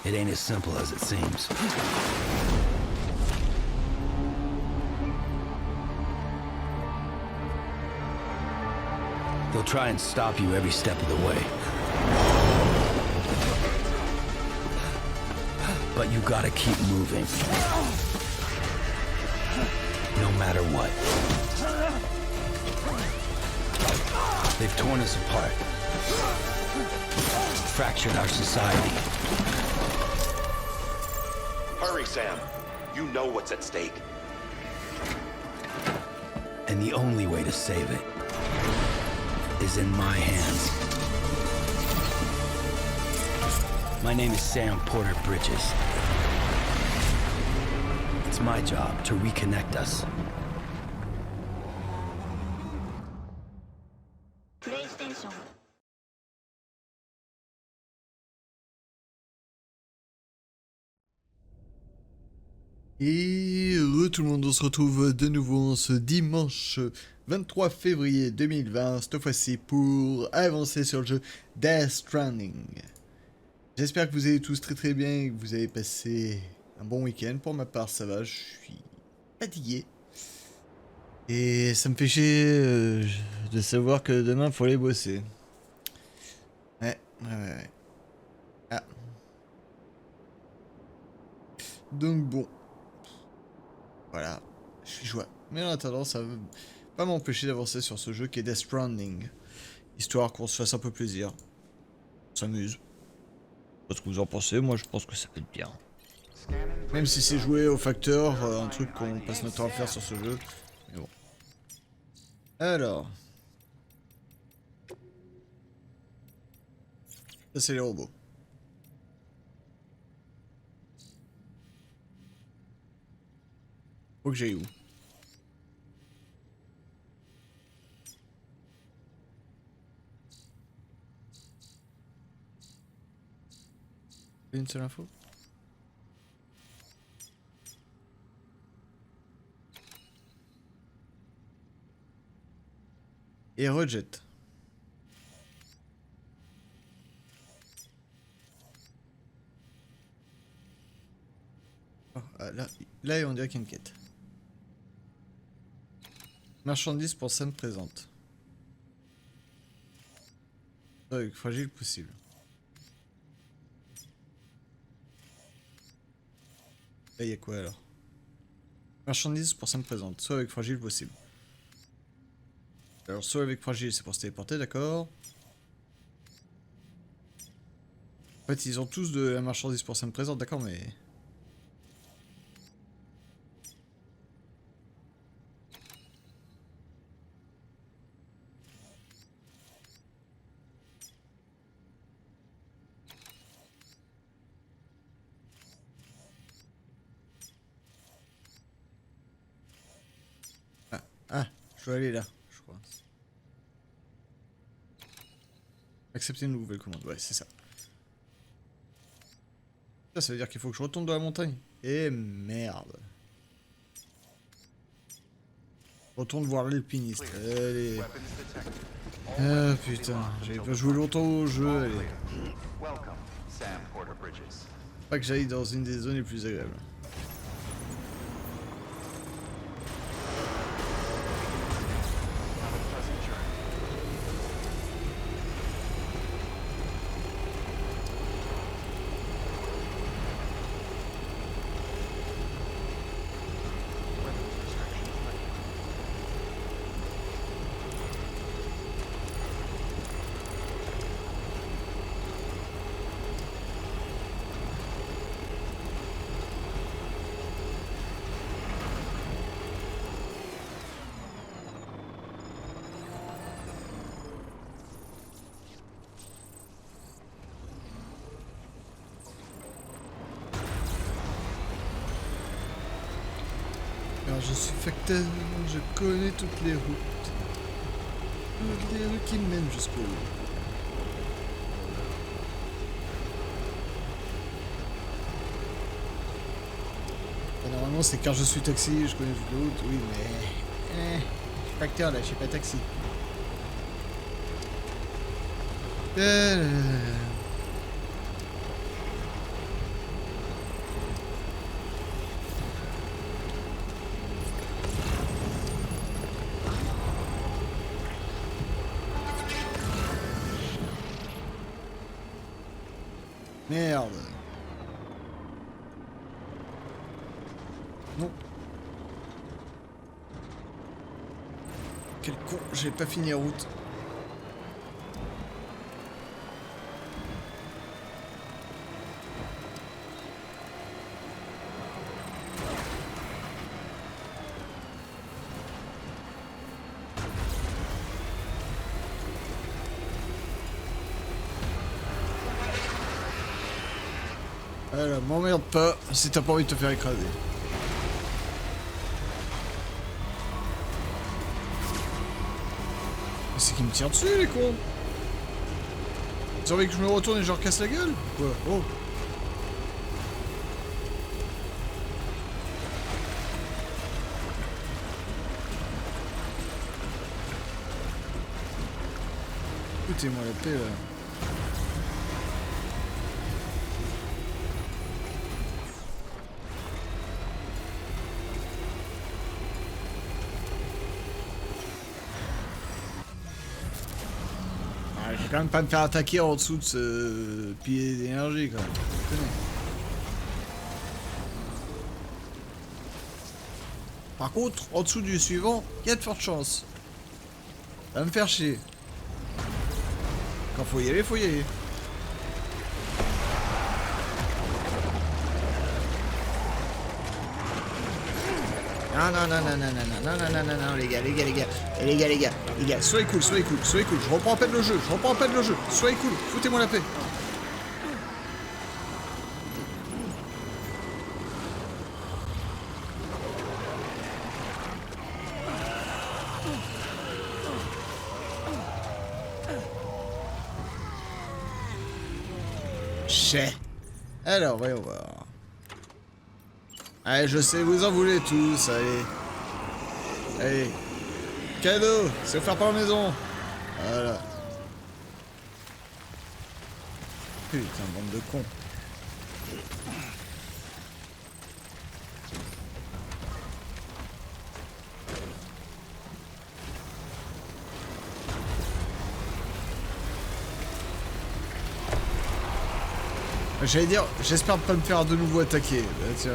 It ain't as simple as it seems. They'll try and stop you every step of the way. But you gotta keep moving. No matter what. They've torn us apart. Fractured our society. Hurry, Sam. You know what's at stake. And the only way to save it is in my hands. My name is Sam Porter Bridges. It's my job to reconnect us. PlayStation. Et tout le monde, on se retrouve de nouveau en ce dimanche 23 février 2020, cette fois-ci pour avancer sur le jeu Death Stranding. J'espère que vous allez tous très bien et que vous avez passé un bon week-end. Pour ma part, ça va, je suis fatigué. Et ça me fait chier de savoir que demain, il faut aller bosser. Ouais. Ah. Donc bon. Voilà, je suis joie. Mais en attendant, ça va pas m'empêcher d'avancer sur ce jeu qui est Death Stranding. Histoire qu'on se fasse un peu plaisir. On s'amuse. Je sais pas ce que vous en pensez, moi je pense que ça peut être bien. Même si c'est jouer au facteur, un truc qu'on passe notre temps à faire sur ce jeu. Mais bon. Alors. Ça c'est les robots. Faut que j'aille où? Une seule info? Et rejette. Oh, là on dirait qu'il y a une quête. Marchandise pour scène présente. Avec fragile possible. Là, il y a quoi alors? Marchandise pour scène présente. Soit avec fragile possible. Alors, soit avec fragile, c'est pour se téléporter, d'accord. En fait, ils ont tous de la marchandise pour scène présente, d'accord, mais... Ah, je dois aller là, je crois. Accepter une nouvelle commande, ouais, c'est ça. Ça veut dire qu'il faut que je retourne dans la montagne. Et merde. Retourne voir l'alpiniste. Allez. Ah putain, j'avais pas joué longtemps au jeu, allez. Pas que j'aille dans une des zones les plus agréables. Alors je suis facteur, je connais toutes les routes. Toutes les rues qui mènent jusqu'au bout. Et normalement c'est quand je suis taxi, je connais toutes les routes, oui mais... je suis facteur là, je suis pas taxi. Merde. Non. Quel con, j'ai pas fini la route. Voilà, m'emmerde pas si t'as pas envie de te faire écraser. Mais c'est qui me tire dessus, les cons? Vous avez envie que je me retourne et je leur casse la gueule? Quoi? Oh. Écoutez-moi la paix, là. Je vais quand même pas me faire attaquer en dessous de ce pilier d'énergie, quand même. Par contre, en dessous du suivant, il y a de fortes chances. Ça va me faire chier. Quand faut y aller, faut y aller. Non, non, non, non, non, non, non, non, non, non, non, les gars, soyez cool, je reprends à peine le jeu, soyez cool, foutez-moi la paix. Chais. Alors, voyons voir. Allez, je sais, vous en voulez tous, allez. Allez. Cadeau, c'est offert par la maison. Voilà. Putain, bande de cons. J'allais dire, j'espère pas me faire de nouveau attaquer. Bah, tiens.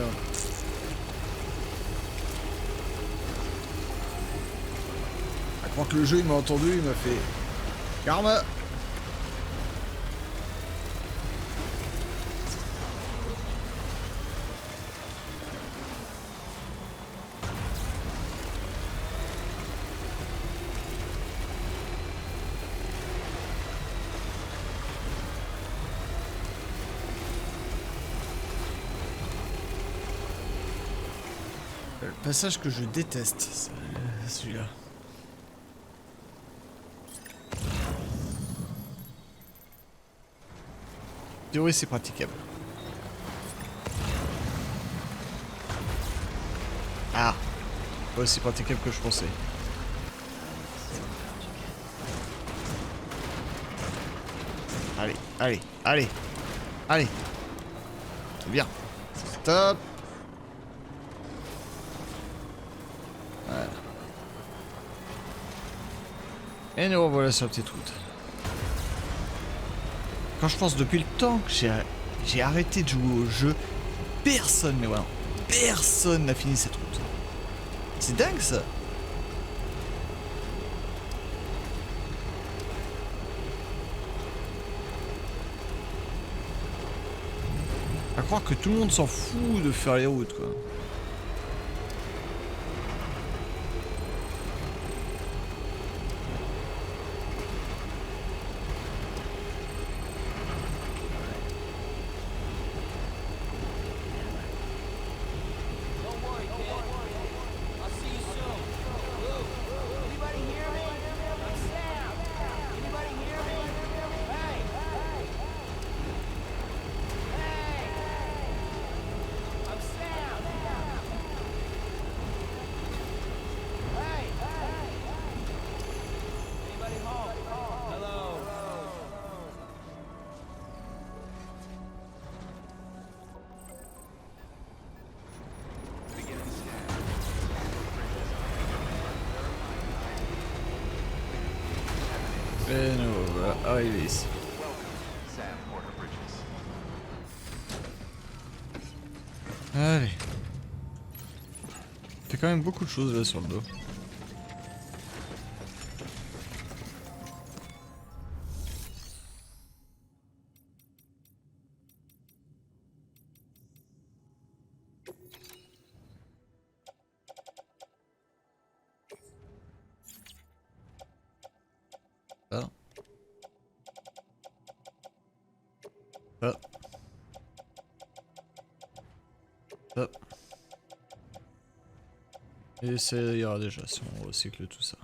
À croire que le jeu il m'a entendu, il m'a fait karma. Le passage que je déteste, celui-là. Théorie, c'est praticable. Ah, pas aussi praticable que je pensais. Allez, allez, allez, allez. C'est bien. Stop. Voilà. Et nous revoilà sur la petite route. Quand je pense depuis le temps que j'ai arrêté de jouer au jeu, personne, mais voilà, personne n'a fini cette route. C'est dingue ça. À croire que tout le monde s'en fout de faire les routes, quoi. Et nous voilà arrivés ici. Allez. Fait quand même beaucoup de choses là sur le dos. Ah. Ah. Ah. Et ça ira déjà si on recycle tout ça.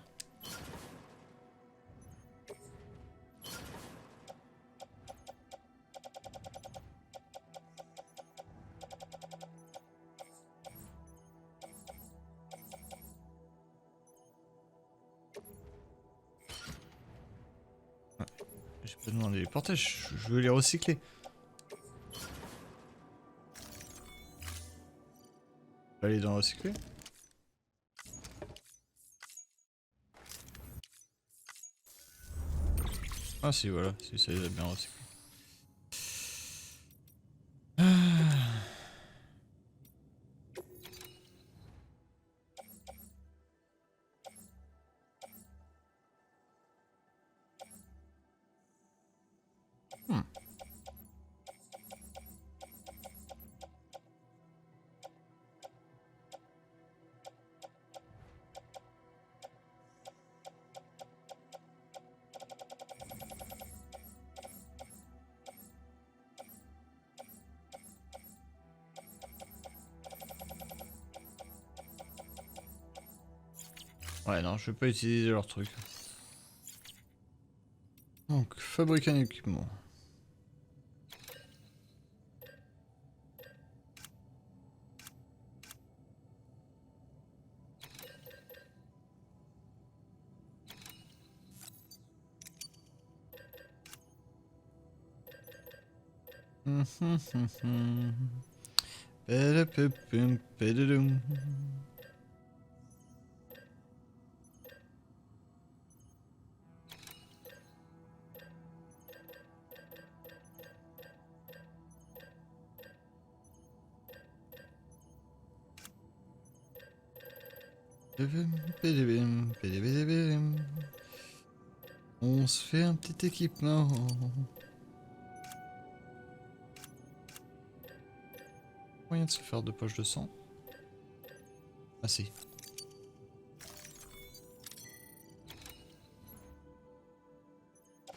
Ouais. J'ai pas demandé les portages, je veux les recycler. Aller dans le recycler. Ah si voilà, si ça les a bien recyclés. Hmm. Ouais non, je vais pas utiliser leur truc. Donc, fabriquer un équipement. Pédapépum, pédadum. Pédabim, pédabim. On se fait un petit équipement. Moyen de se faire 2 poches de sang. Ah si.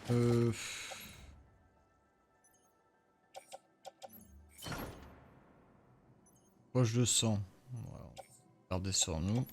Euh... Poche de sang. Voilà. On va garder sur nous.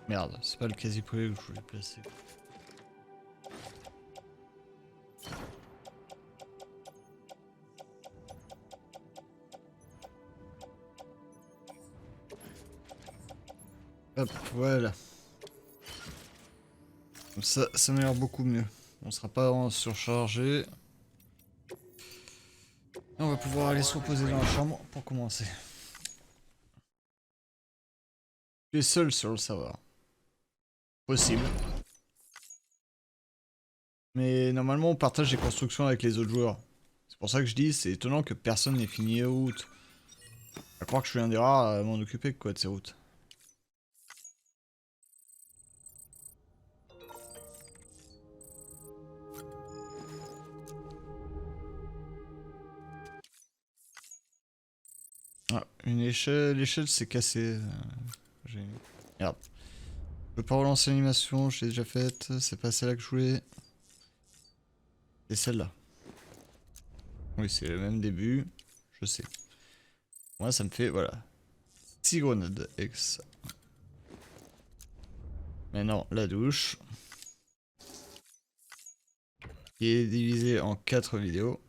Merde, c'est pas le quasi-poulet que je voulais placer. Hop, voilà. Comme ça m'a l'air beaucoup mieux. On sera pas surchargé. Et on va pouvoir aller se reposer dans la chambre pour commencer. Tu es seul sur le serveur. Possible. Mais normalement on partage les constructions avec les autres joueurs. C'est pour ça que je dis, c'est étonnant que personne n'ait fini les routes. À croire que je suis un des rares à m'en occuper quoi de ces routes. Ah, une échelle, l'échelle s'est cassée. Merde. Je peux pas relancer l'animation, je l'ai déjà faite, c'est pas celle-là que je voulais. C'est celle-là. Oui, c'est le même début, je sais. Moi, ça me fait, voilà. 6 grenades X. Maintenant, la douche. Qui est divisée en 4 vidéos.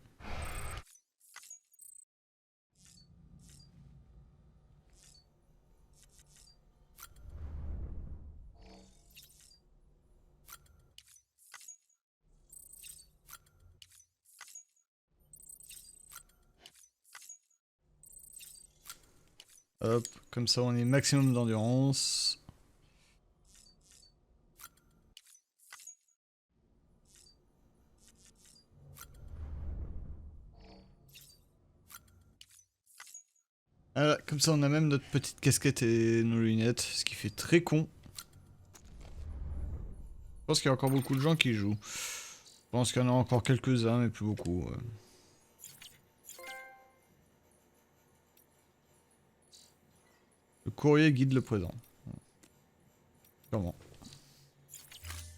Hop, comme ça on est maximum d'endurance. Voilà, comme ça on a même notre petite casquette et nos lunettes, ce qui fait très con. Je pense qu'il y a encore beaucoup de gens qui jouent. Je pense qu'il y en a encore quelques-uns, mais plus beaucoup. Le courrier guide le présent. Comment?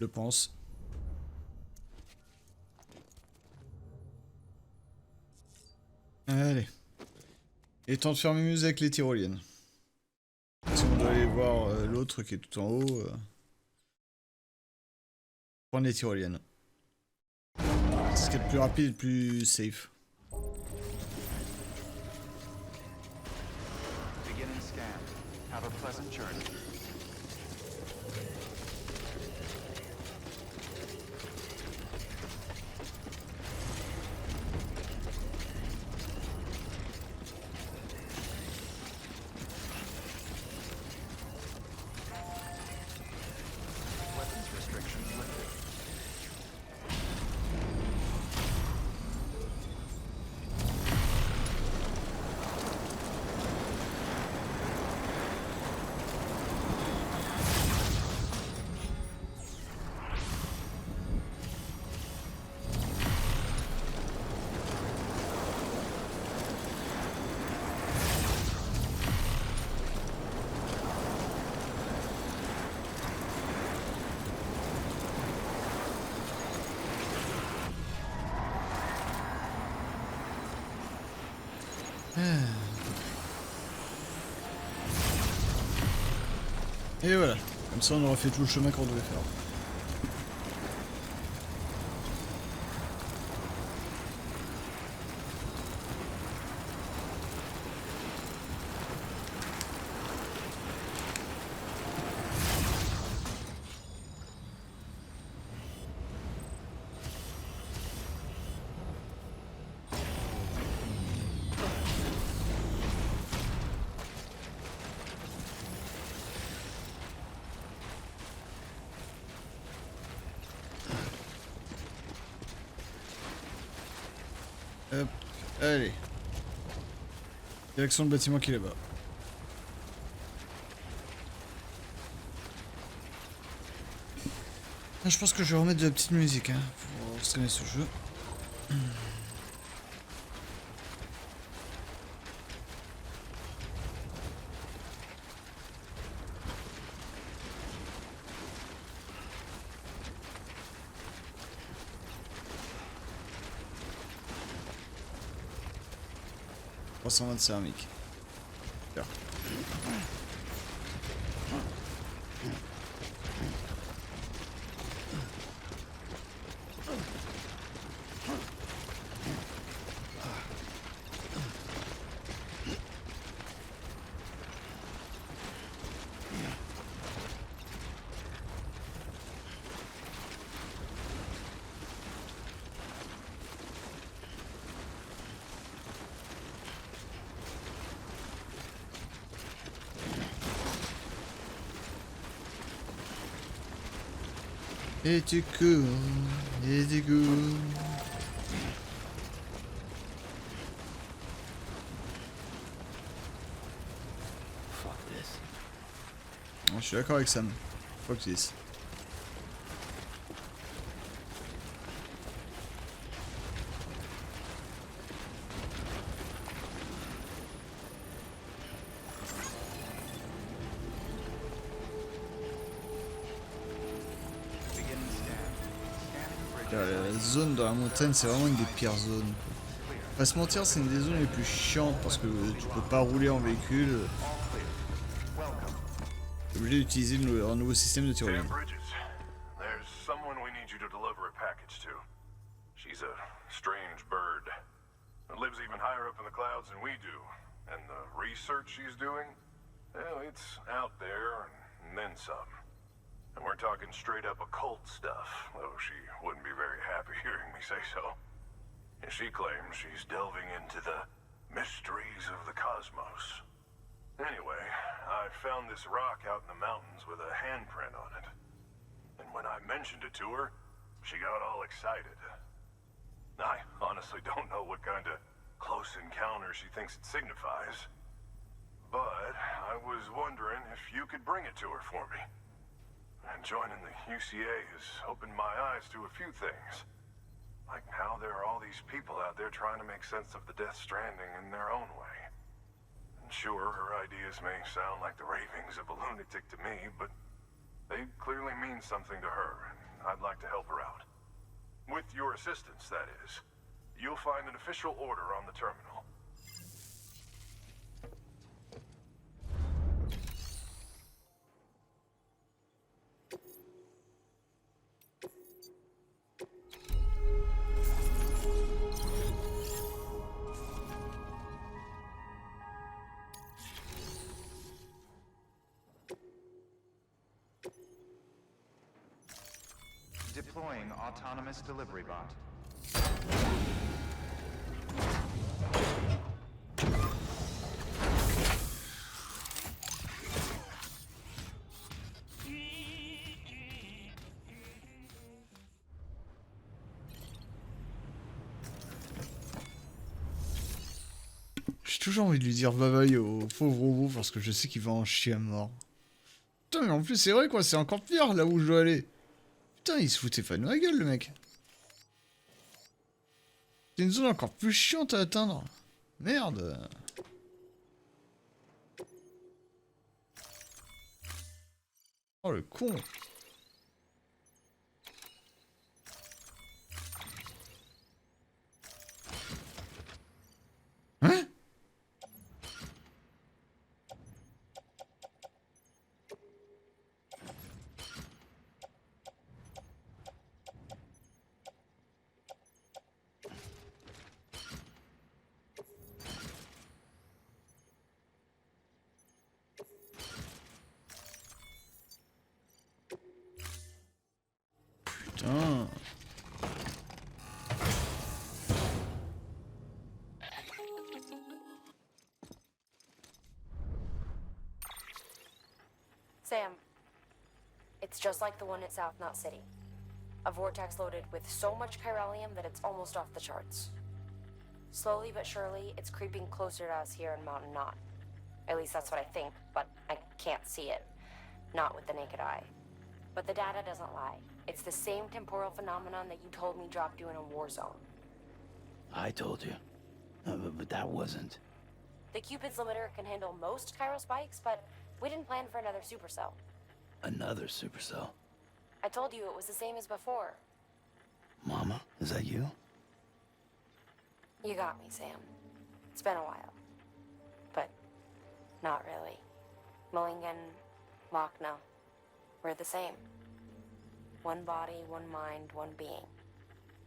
Je pense. Allez. Et temps de faire mes muses avec les tyroliennes. Si on doit aller voir l'autre qui est tout en haut. Prendre les tyroliennes. C'est ce qui est le plus rapide et le plus safe. Beginning scan. Have a pleasant journey. Weapons restrictions lifted. Et voilà. Comme ça on aura fait tout le chemin qu'on devait faire. Hop, allez. Direction le bâtiment qui est là-bas. Ah, je pense que je vais remettre de la petite musique hein, pour streamer ce jeu. « 320 céramique. Super. Et tu cours, et tu cours. Fuck this. Je suis d'accord avec Sam. Fuck this. Beginning scan. Scanning bridge. La zone dans la montagne, c'est vraiment une des pires zones. Quoi. Faut pas se mentir, c'est une des zones les plus chiantes parce que tu peux pas rouler en véhicule. All clear. Welcome. T'es obligé d'utiliser un nouveau système de tyrolienne. Sam Bridges, there's someone we need you to deliver a package to. She's a strange bird. It lives even higher up in the clouds than we do. And the research she's doing, well, it's out there and then some. And we're talking straight up occult stuff, though she wouldn't be very happy hearing me say so. And she claims she's delving into the mysteries of the cosmos. Anyway, I found this rock out in the mountains with a handprint on it. And when I mentioned it to her, she got all excited. I honestly don't know what kind of close encounter she thinks it signifies. But I was wondering if you could bring it to her for me. And joining the UCA has opened my eyes to a few things. Like how there are all these people out there trying to make sense of the Death Stranding in their own way. And sure, her ideas may sound like the ravings of a lunatic to me, but they clearly mean something to her, and I'd like to help her out. With your assistance, that is. You'll find an official order on the terminal. Deploying autonomous delivery bot. J'ai toujours envie de lui dire bye bye au pauvre robot parce que je sais qu'il va en chier à mort. Putain, mais en plus, c'est vrai quoi, c'est encore pire là où je dois aller. Putain, il se foutait pas de ma gueule, le mec. C'est une zone encore plus chiante à atteindre. Merde. Oh, le con. Hein? Putain. Sam, it's just like the one at South Knot City. A vortex loaded with so much chiralium that it's almost off the charts. Slowly but surely, it's creeping closer to us here in Mountain Knot. At least that's what I think, but I can't see it. Not with the naked eye. But the data doesn't lie. It's the same temporal phenomenon that you told me dropped you in a war zone. I told you. But that wasn't. The Cupid's limiter can handle most chiral spikes, but we didn't plan for another supercell. Another supercell. I told you it was the same as before. Mama, is that you? You got me, Sam. It's been a while. But not really. Mulligan, Lochna, we're the same. One body, one mind, one being.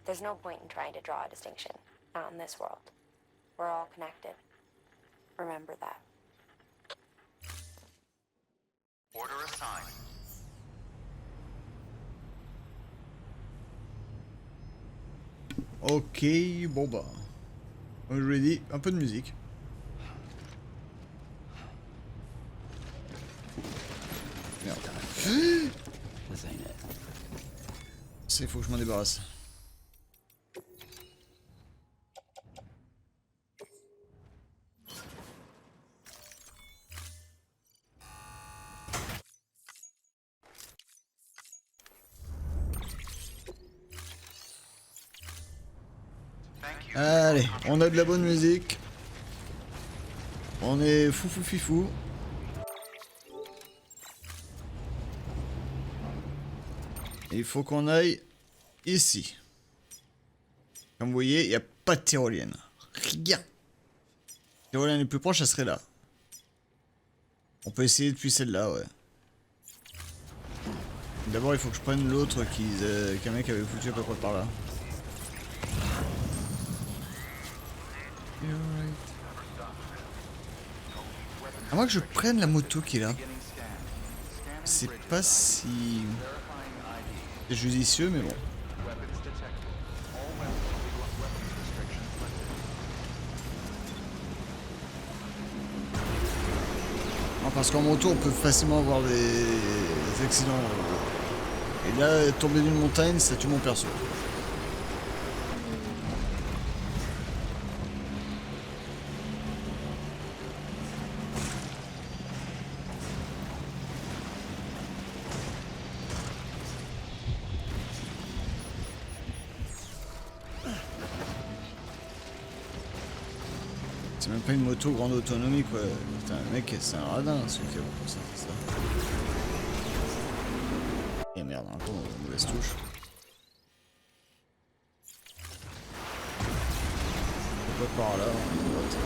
There's no point in trying to draw a distinction. Not in this world. We're all connected. Remember that. Order assigned. Ok, bon bah. Comme je vous l'ai dit, un peu de musique. Merde. This ain't it. C'est faut que je m'en débarrasse. Allez, on a de la bonne musique. On est fou fou fifou. Il faut qu'on aille ici. Comme vous voyez, il n'y a pas de tyrolienne. Rien. La tyrolienne les plus proche, ça serait là. On peut essayer depuis celle-là, ouais. D'abord, il faut que je prenne l'autre qu'un mec avait foutu à peu près par là. À moins que je prenne la moto qui est là. C'est pas si judicieux, mais bon. parce qu'en moto on peut facilement avoir des accidents. Et là, tomber d'une montagne, ça tue mon perso. C'est même pas une moto grande autonomie quoi. Putain, le mec, c'est un radin celui qui a pour ça. Et merde, encore une mauvaise touche. Pas par là, on droite.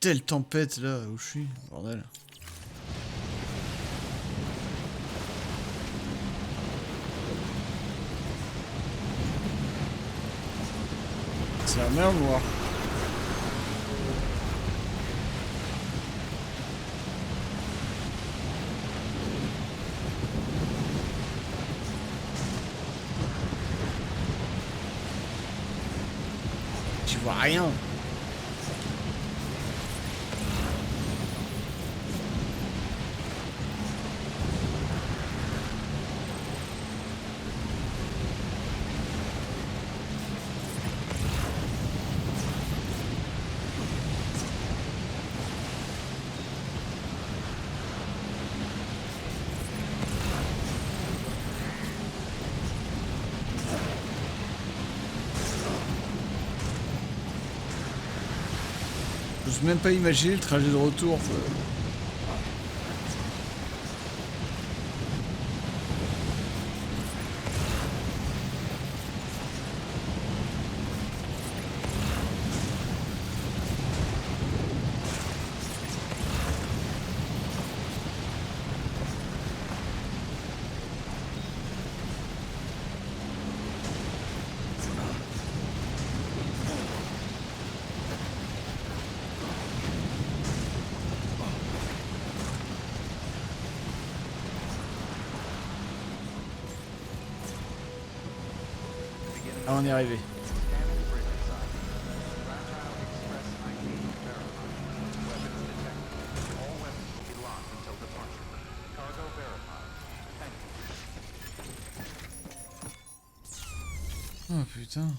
Telle tempête là où je suis, bordel. C'est la mer noire. Tu vois rien. J'ose même pas imaginer le trajet de retour. Ah, on est arrivé. Oh putain.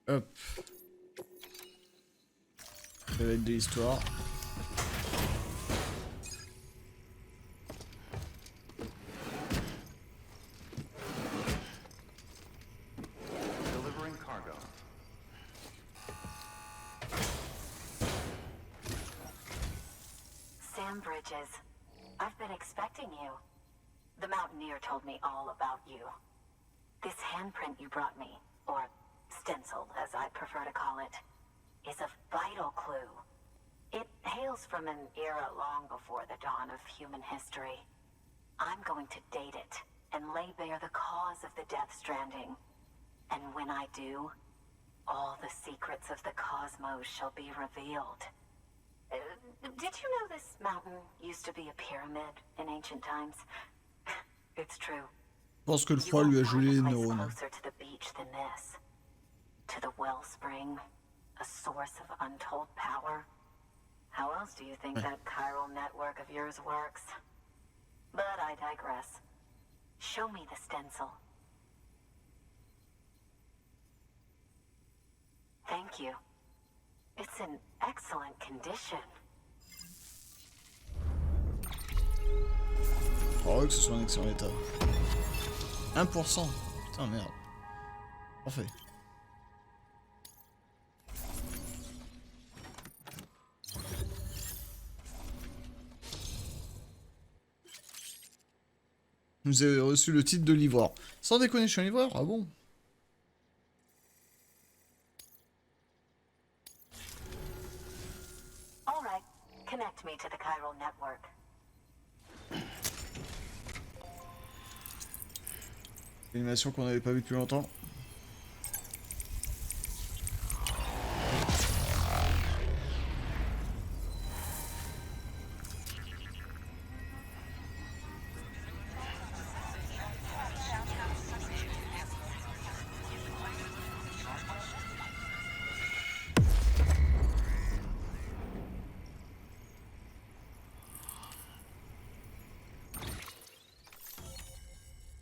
Hop. Ça va être de l'histoire. Bridges. I've been expecting you. The Mountaineer told me all about you. This handprint you brought me, or stencil as I prefer to call it, is a vital clue. It hails from an era long before the dawn of human history. I'm going to date it and lay bare the cause of the Death Stranding. And when I do, all the secrets of the cosmos shall be revealed. Did you know this mountain used to be a pyramid in ancient times? It's true. Je pense que le froid lui a gelé les place neurones. closer to the beach than this. To the wellspring, a source of untold power. How else do you think that chiral network of yours works? But I digress. Show me the stencil. Thank you. It's in excellent condition. Oh, que ce soit en excellent état. 1%. Putain, merde. Parfait. Vous avez reçu le titre de livreur. Sans déconner, je suis un livreur? Ah bon? All right. Connect me to the chiral network. Animation qu'on n'avait pas vue depuis longtemps.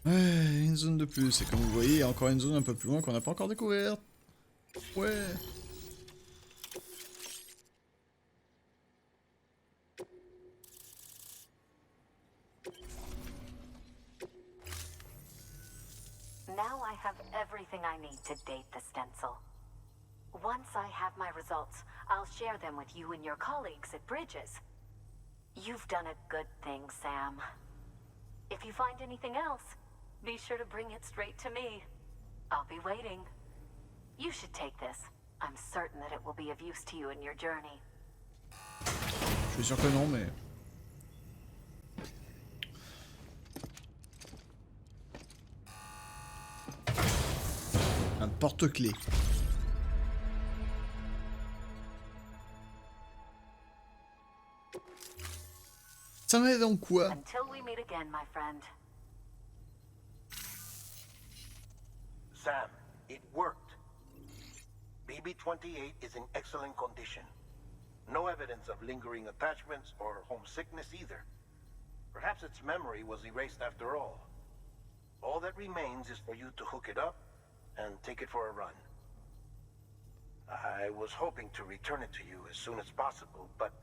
Ouais, une zone de plus, et comme vous voyez, il y a encore une zone un peu plus loin qu'on n'a pas encore découverte. Ouais. Now I have everything I need to date the stencil. Once I have my results, I'll share them with you and your colleagues at Bridges. You've done a good thing, Sam. If you find anything else, be sure to bring it straight to me. I'll be waiting. You should take this. I'm certain that it will be of use to you in your journey. Je suis sûr que non, mais... Un porte-clés. Ça m'aide en quoi? Until we meet again, my friend. Sam, it worked. BB-28 is in excellent condition. No evidence of lingering attachments or homesickness either. Perhaps its memory was erased after all. All that remains is for you to hook it up and take it for a run. I was hoping to return it to you as soon as possible, but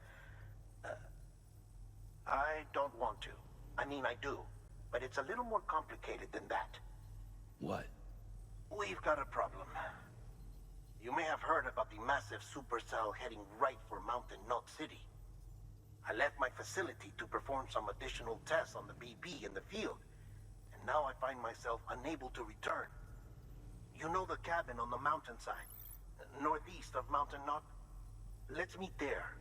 I don't want to. I mean, I do, but it's a little more complicated than that. What? We've got a problem. You may have heard about the massive supercell heading right for Mountain Knot City. I left my facility to perform some additional tests on the BB in the field, and now I find myself unable to return. You know the cabin on the mountainside, northeast of Mountain Knot? Let's meet there.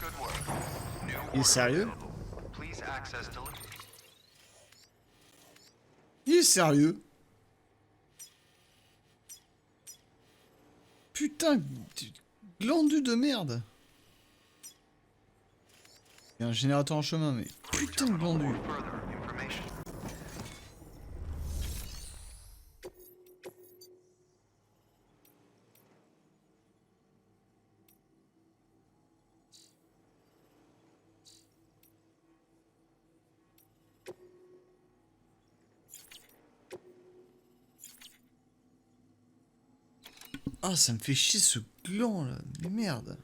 Good work. New Il est sérieux? available. Please access delivery. Il est sérieux? Putain, glandu de merde. Il y a un générateur en chemin, mais putain de glandu. Further information. Ah, ça me fait chier ce gland là, mais merde.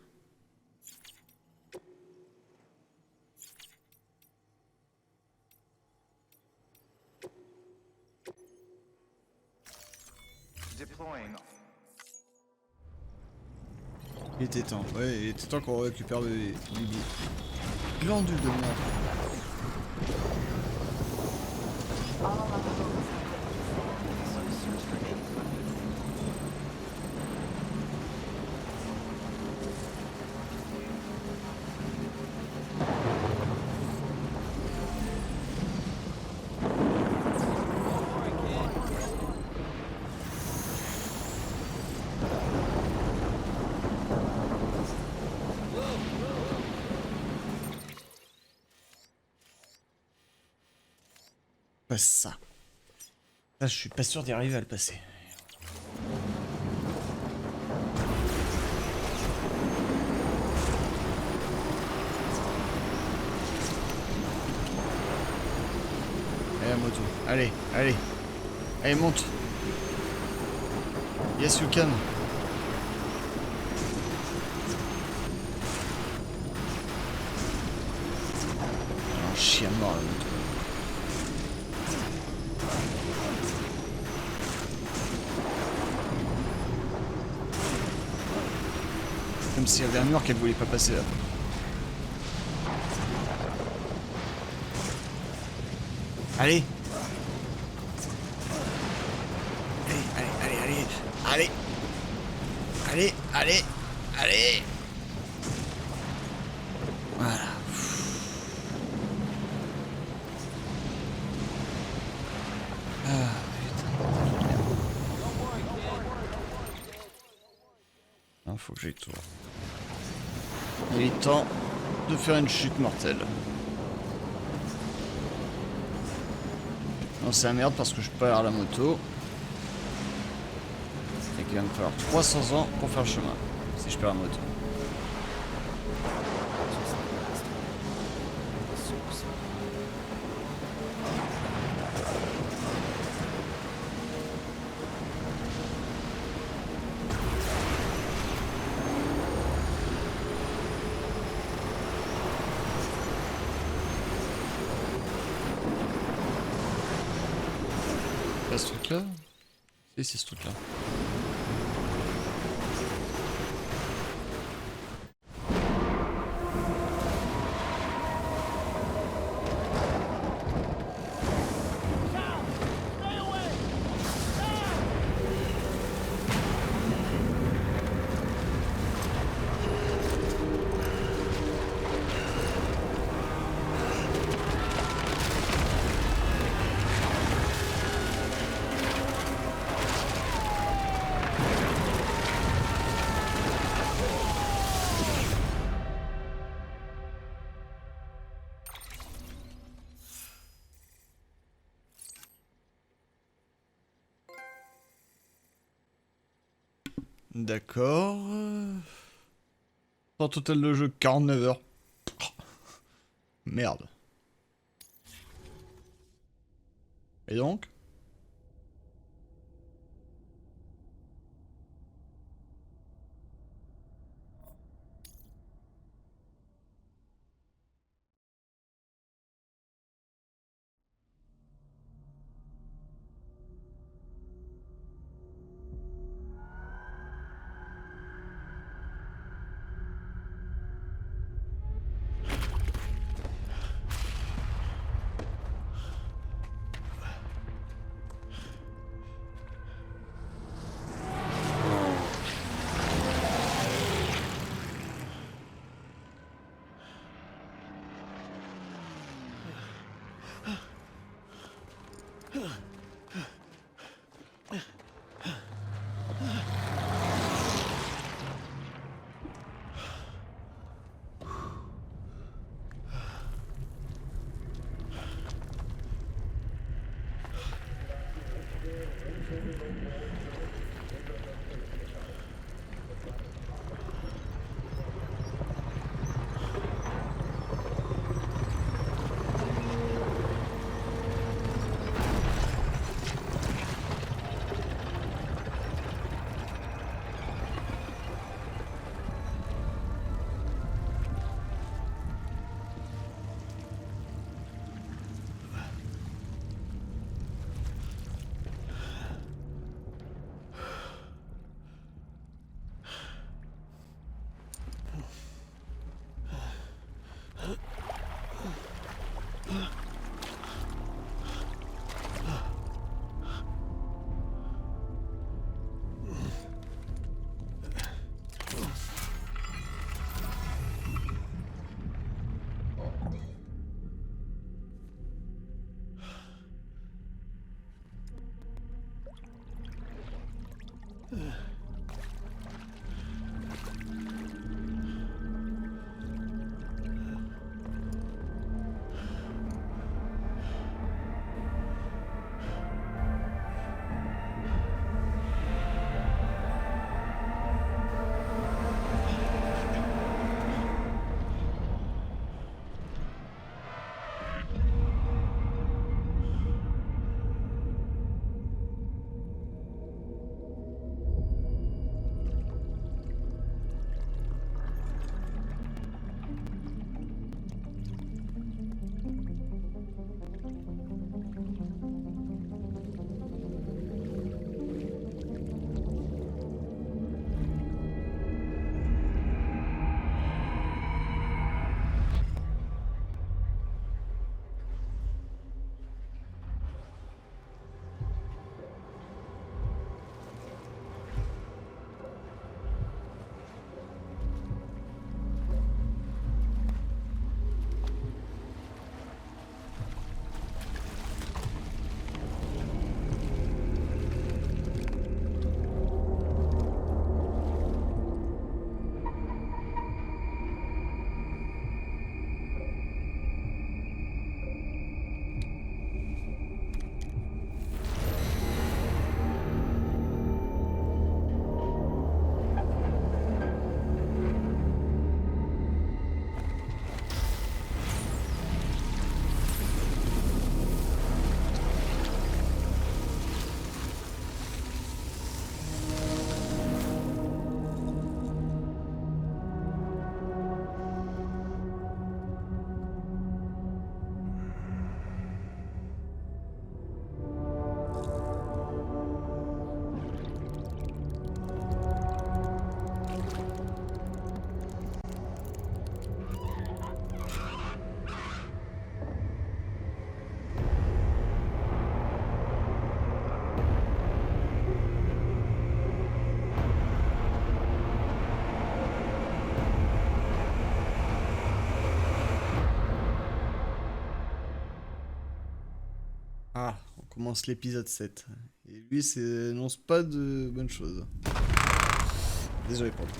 Deploying. Il était temps, ouais, il était temps qu'on récupère le Bibi. Glandu de merde. Passe ça. Là, je suis pas sûr d'y arriver à le passer. Allez, la moto. Allez, allez. Allez, monte. Yes, you can. Un chien mort, la moto. Comme s'il y avait un mur qu'elle voulait pas passer là. Allez. Allez, allez, allez, allez. Allez, allez, allez. Voilà. Ah, faut que j'aille tout. Il est temps de faire une chute mortelle. Non, c'est la merde parce que je perds la moto. Et qu'il va me falloir 300 ans pour faire le chemin. Si je perds la moto. Pas ce truc là? Et c'est ce truc là. D'accord. Temps total de jeu 49 heures. Merde. Et donc? Ah, on commence l'épisode 7. Et lui, ça n'annonce pas de bonnes choses. Désolé pour lui.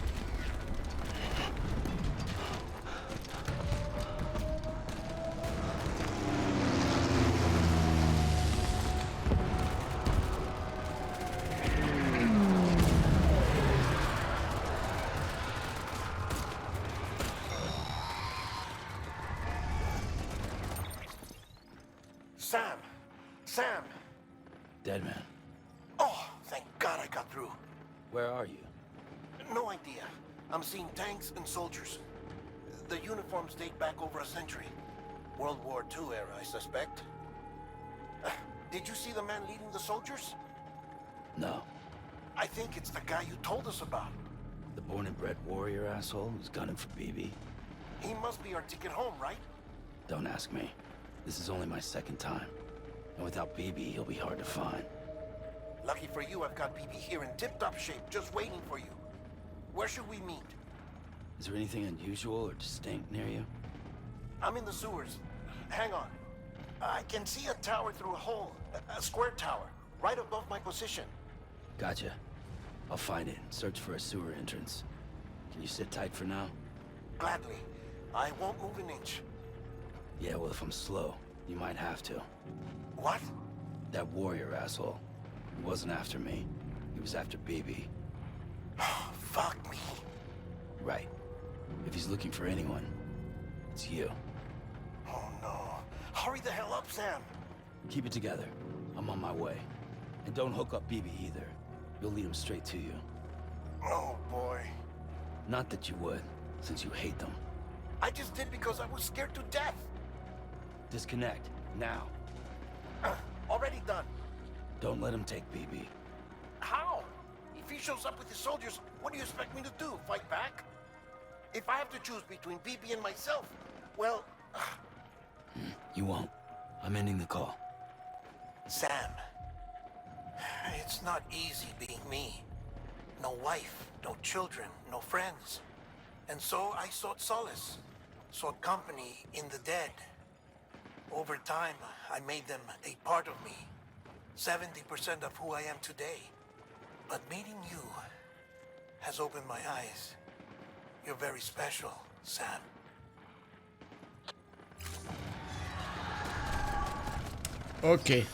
Sam! Sam! Dead man. Oh, thank God I got through. Where are you? No idea. I'm seeing tanks and soldiers. The uniforms date back over a century. World War II era, I suspect. Did you see the man leading the soldiers? No. I think it's the guy you told us about. The born and bred warrior asshole who's gunning for BB? He must be our ticket home, right? Don't ask me. This is only my second time. And without BB, he'll be hard to find. Lucky for you, I've got BB here in tip-top shape, just waiting for you. Where should we meet? Is there anything unusual or distinct near you? I'm in the sewers. Hang on. I can see a tower through a hole. A square tower, right above my position. Gotcha. I'll find it and search for a sewer entrance. Can you sit tight for now? Gladly. I won't move an inch. Yeah, well, if I'm slow, you might have to. What? That warrior asshole. He wasn't after me. He was after BB. Fuck me. Right. If he's looking for anyone, it's you. Oh no. Hurry the hell up, Sam. Keep it together. I'm on my way. And don't hook up BB either. You'll lead him straight to you. Oh boy. Not that you would, since you hate them. I just did because I was scared to death. Disconnect, now. Already done. Don't let him take BB. How? If he shows up with his soldiers, what do you expect me to do? Fight back? If I have to choose between BB and myself, well... You won't. I'm ending the call. Sam, it's not easy being me. No wife, no children, no friends. And so I sought solace, sought company in the dead. Over time, I made them a part of me. 70% of who I am today. But meeting you has opened my eyes. You're very special, Sam. Ok.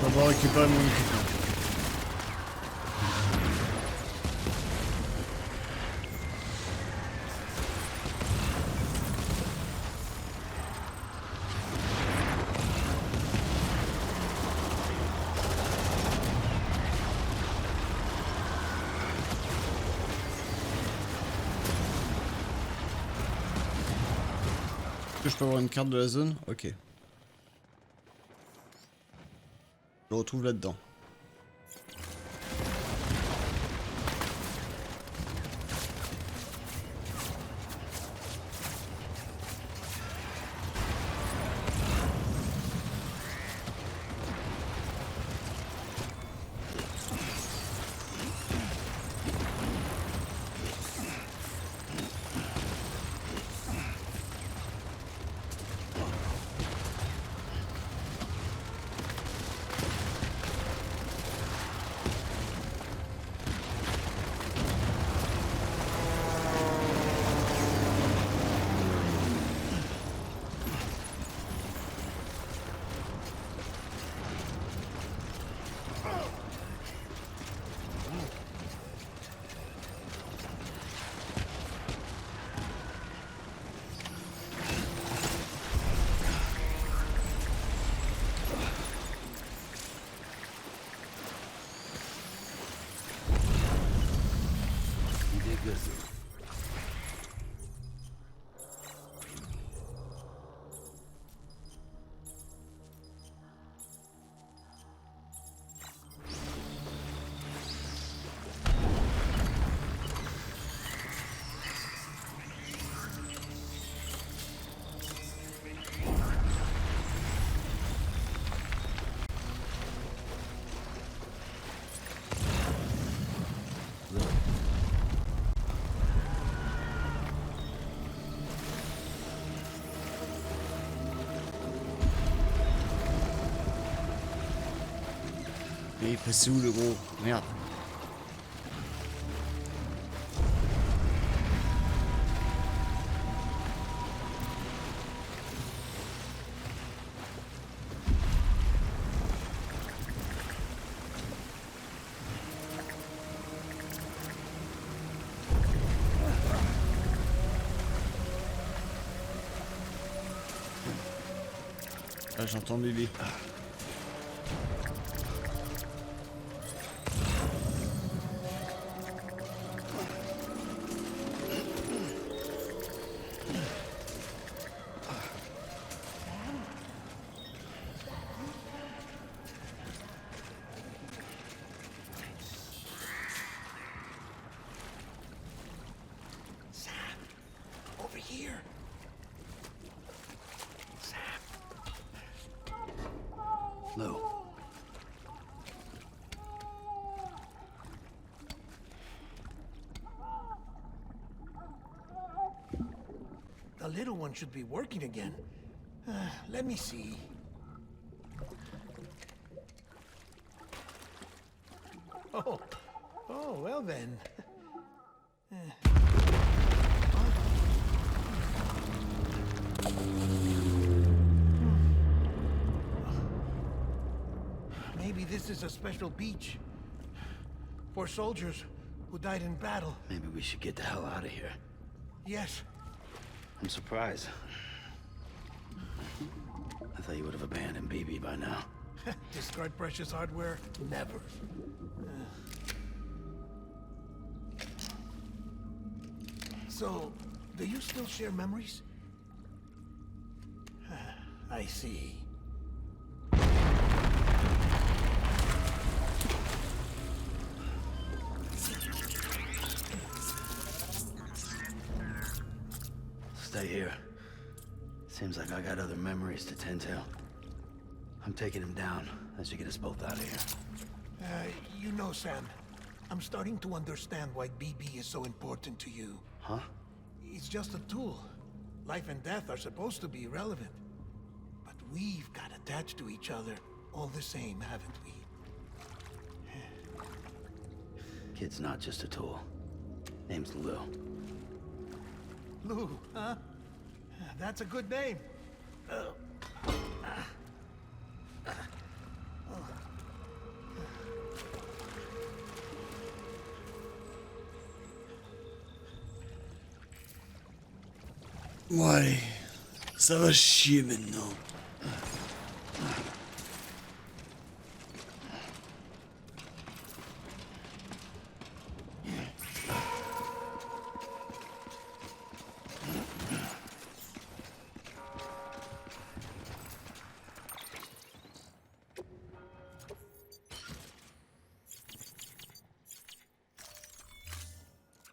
On va récupérer mon équipement. Est-ce que je peux avoir une carte de la zone? Ok. Je le retrouve là-dedans. Mais il est passé où le gros? Merde. Ah, j'entends bébé. Over here. Lou. The little one should be working again. Let me see. Oh, well then. Maybe this is a special beach for soldiers who died in battle. Maybe we should get the hell out of here. Yes. I'm surprised. I thought you would have abandoned BB by now. Discard precious hardware? Never. So, do you still share memories? I see. Stay here. Seems like I got other memories to tend to. I'm taking him down. That should get us both out of here. You know, Sam, I'm starting to understand why BB is so important to you. Huh? It's just a tool. Life and death are supposed to be irrelevant. But we've got attached to each other all the same, haven't we? Kid's not just a tool. Name's Lou. Lou, huh? That's a good name. Ouais, ça va chier maintenant.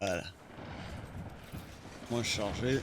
Voilà. Moi chargé.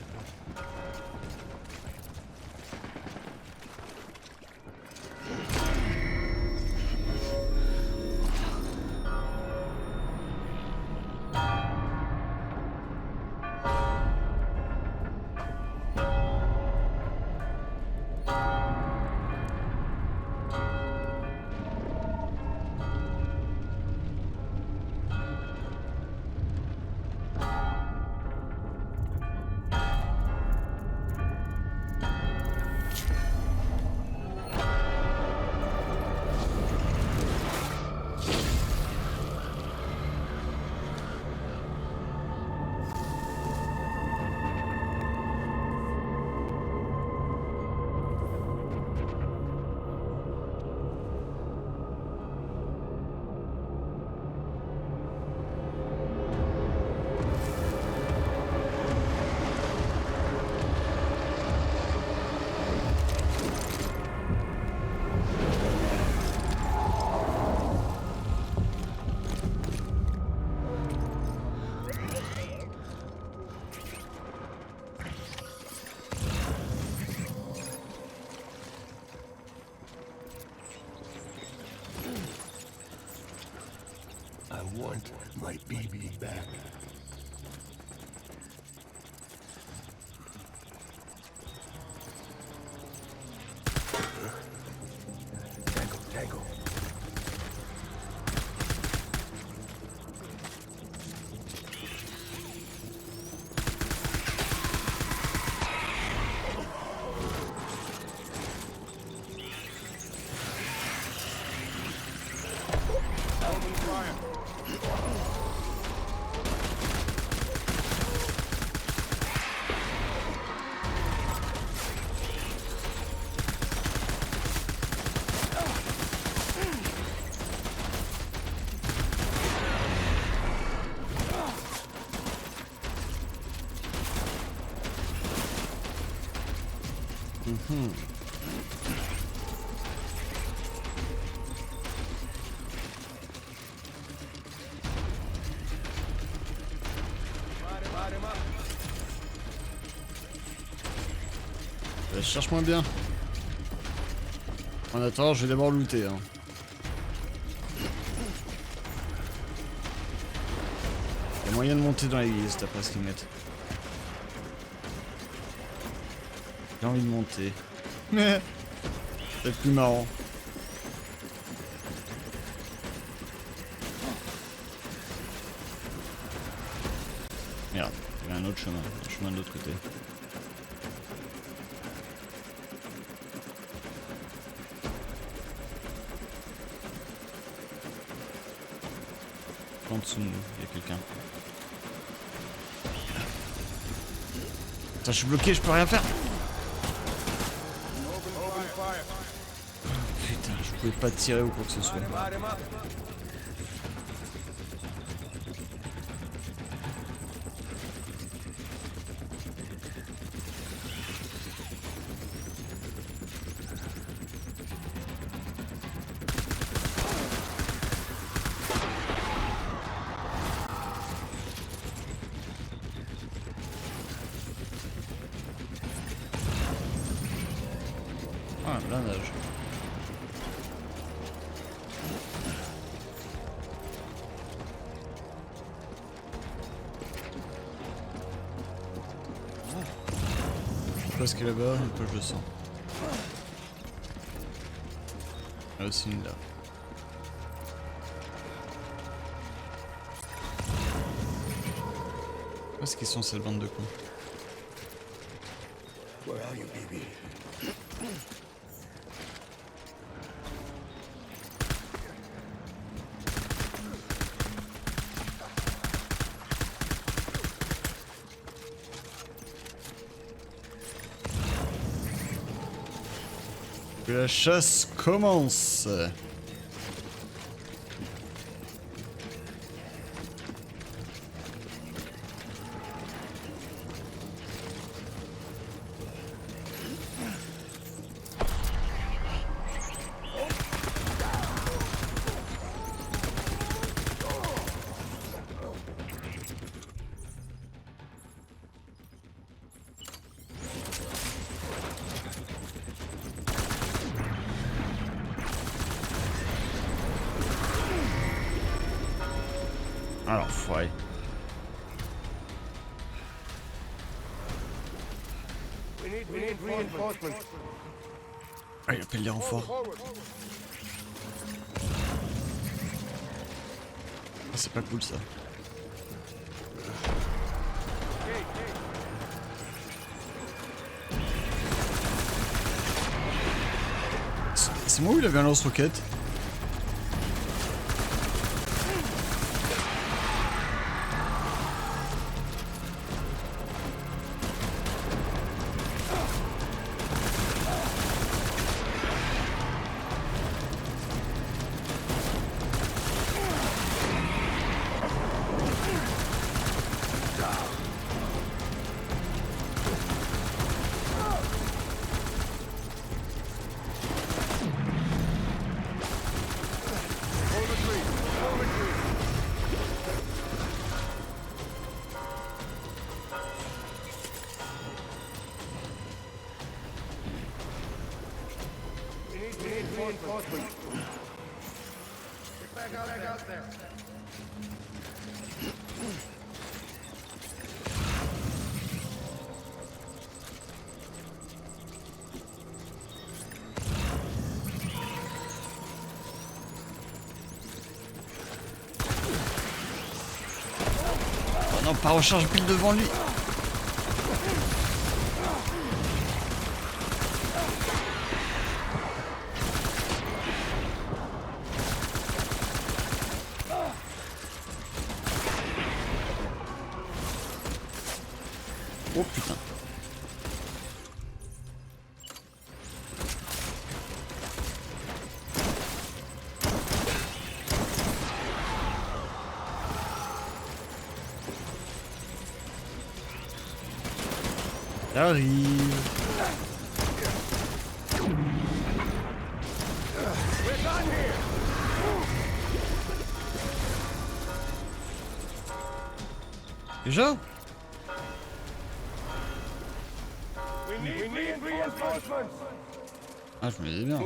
I want my BB back. Tango. Cherche-moi bien. En attendant, je vais d'abord looter. Hein. Il y a moyen de monter dans l'église, d'après ce qu'ils mettent. J'ai envie de monter. Mais c'est plus marrant. Merde, il y a un autre chemin. Un chemin de l'autre côté. En dessous de nous, il y a quelqu'un. Putain, je suis bloqué, je peux rien faire. Putain, je pouvais pas tirer ou quoi que ce soit. Ah, blindage. Je sais pas ce qu'il y a là-bas, une poche de sang. Ah, aussi une là. Où est-ce qu'ils sont cette bande de cons? Where are you, baby? Que la chasse commence. Alors, ouais. Ah, il appelle les renforts. Ah, c'est pas cool ça. C'est moi où il avait un lance-roquette? Non, pas recharge pile devant lui. Oh putain. J'arrive. Déjà? Ah, je me disais bien.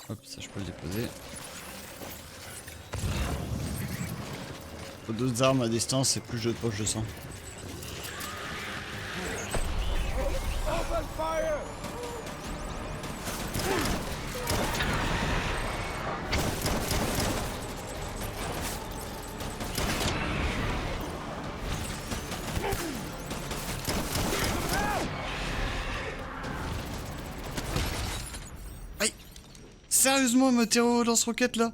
Hop, ça je peux le déposer. Faut d'autres armes à distance et plus de poche de sang. Aïe! Sérieusement, il me tire au lance-roquette là?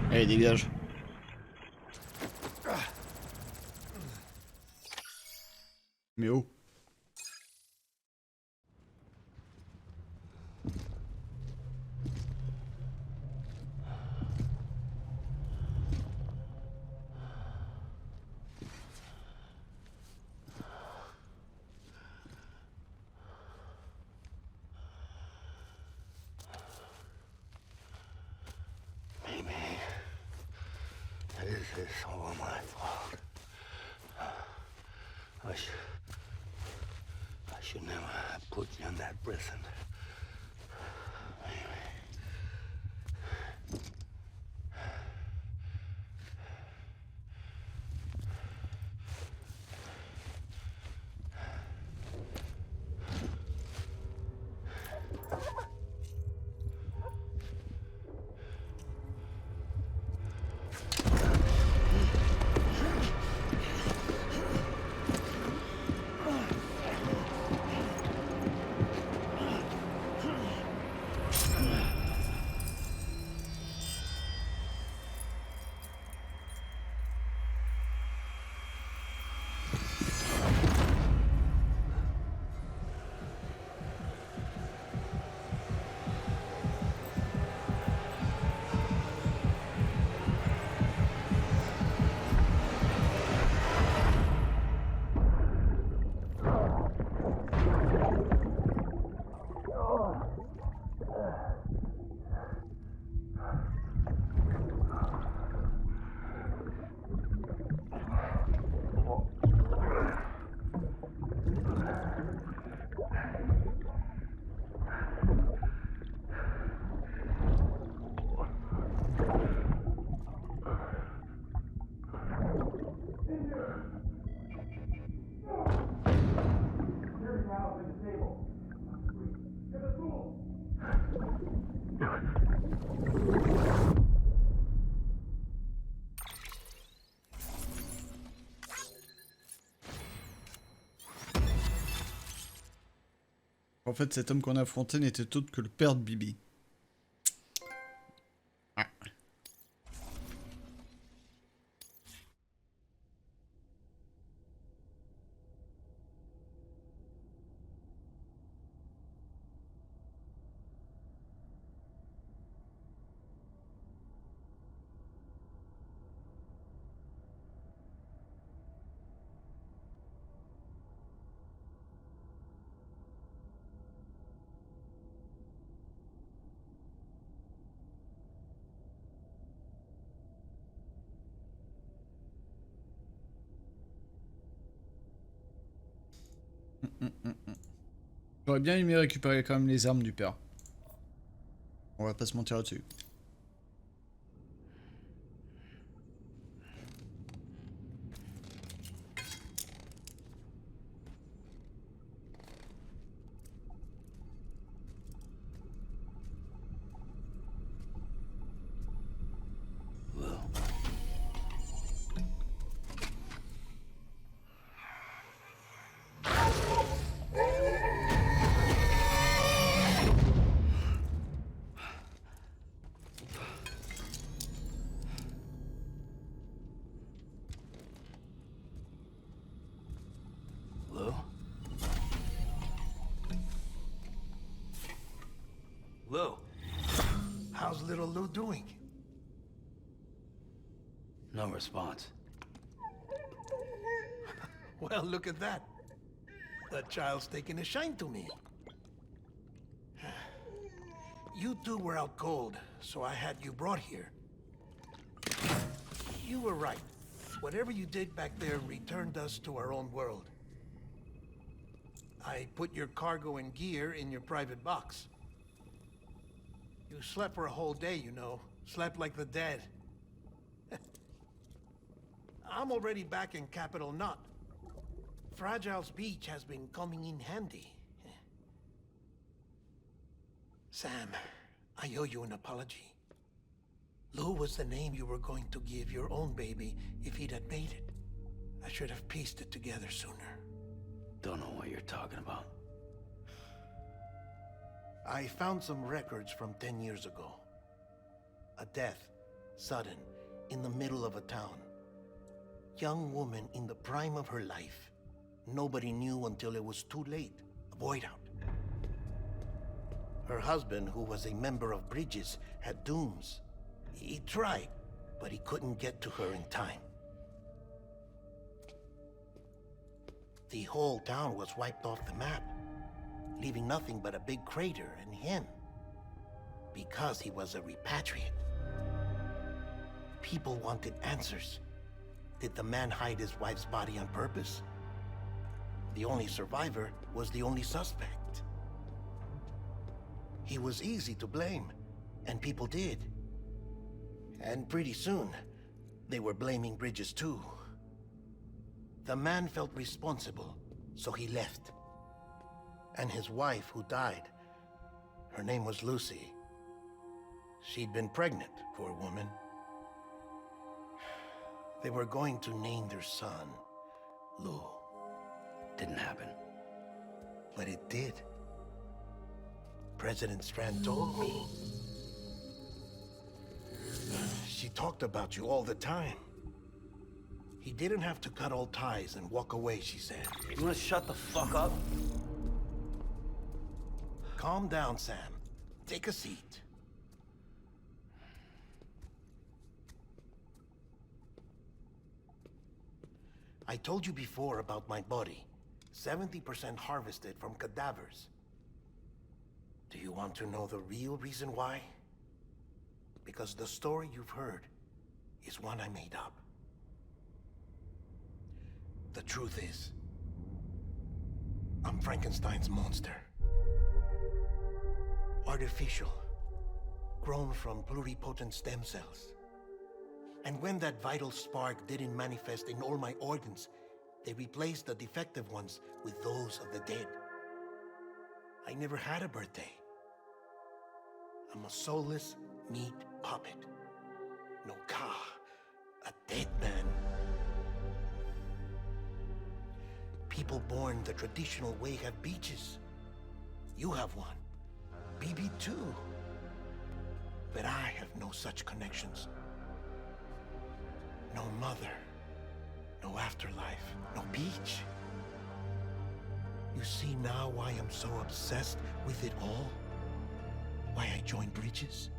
Allez, dégage. Mais oh. Maybe this is all my fault. I should never have put you in that prison. En fait, cet homme qu'on a affronté n'était autre que le père de Bibi. J'aurais bien aimé récupérer quand même les armes du père. On va pas se mentir là-dessus. little Lou doing? No response. Well, look at that. The child's taking a shine to me. You two were out cold, so I had you brought here. You were right. Whatever you did back there returned us to our own world. I put your cargo and gear in your private box. You slept for a whole day, you know. Slept like the dead. I'm already back in Capital Knot. Fragile's beach has been coming in handy. Sam, I owe you an apology. Lou was the name you were going to give your own baby if he'd had made it. I should have pieced it together sooner. Don't know what you're talking about. I found some records from 10 years ago. A death, sudden, in the middle of a town. Young woman in the prime of her life. Nobody knew until it was too late. A void out. Her husband, who was a member of Bridges, had dooms. He tried, but he couldn't get to her in time. The whole town was wiped off the map, leaving nothing but a big crater and him. Because he was a repatriate. People wanted answers. Did the man hide his wife's body on purpose? The only survivor was the only suspect. He was easy to blame, and people did. And pretty soon, they were blaming Bridges too. The man felt responsible, so he left. And his wife, who died, her name was Lucy. She'd been pregnant, poor woman. They were going to name their son Lou. Didn't happen. But it did. President Strand told me. She talked about you all the time. He didn't have to cut all ties and walk away, she said. You wanna shut the fuck up? Calm down, Sam. Take a seat. I told you before about my body. 70% harvested from cadavers. Do you want to know the real reason why? Because the story you've heard is one I made up. The truth is, I'm Frankenstein's monster. Artificial, grown from pluripotent stem cells. And when that vital spark didn't manifest in all my organs, they replaced the defective ones with those of the dead. I never had a birthday. I'm a soulless meat puppet. No ka, a dead man. People born the traditional way have beaches. You have one. BB too. But I have no such connections. No mother. No afterlife. No beach. You see now why I'm so obsessed with it all? Why I joined Bridges?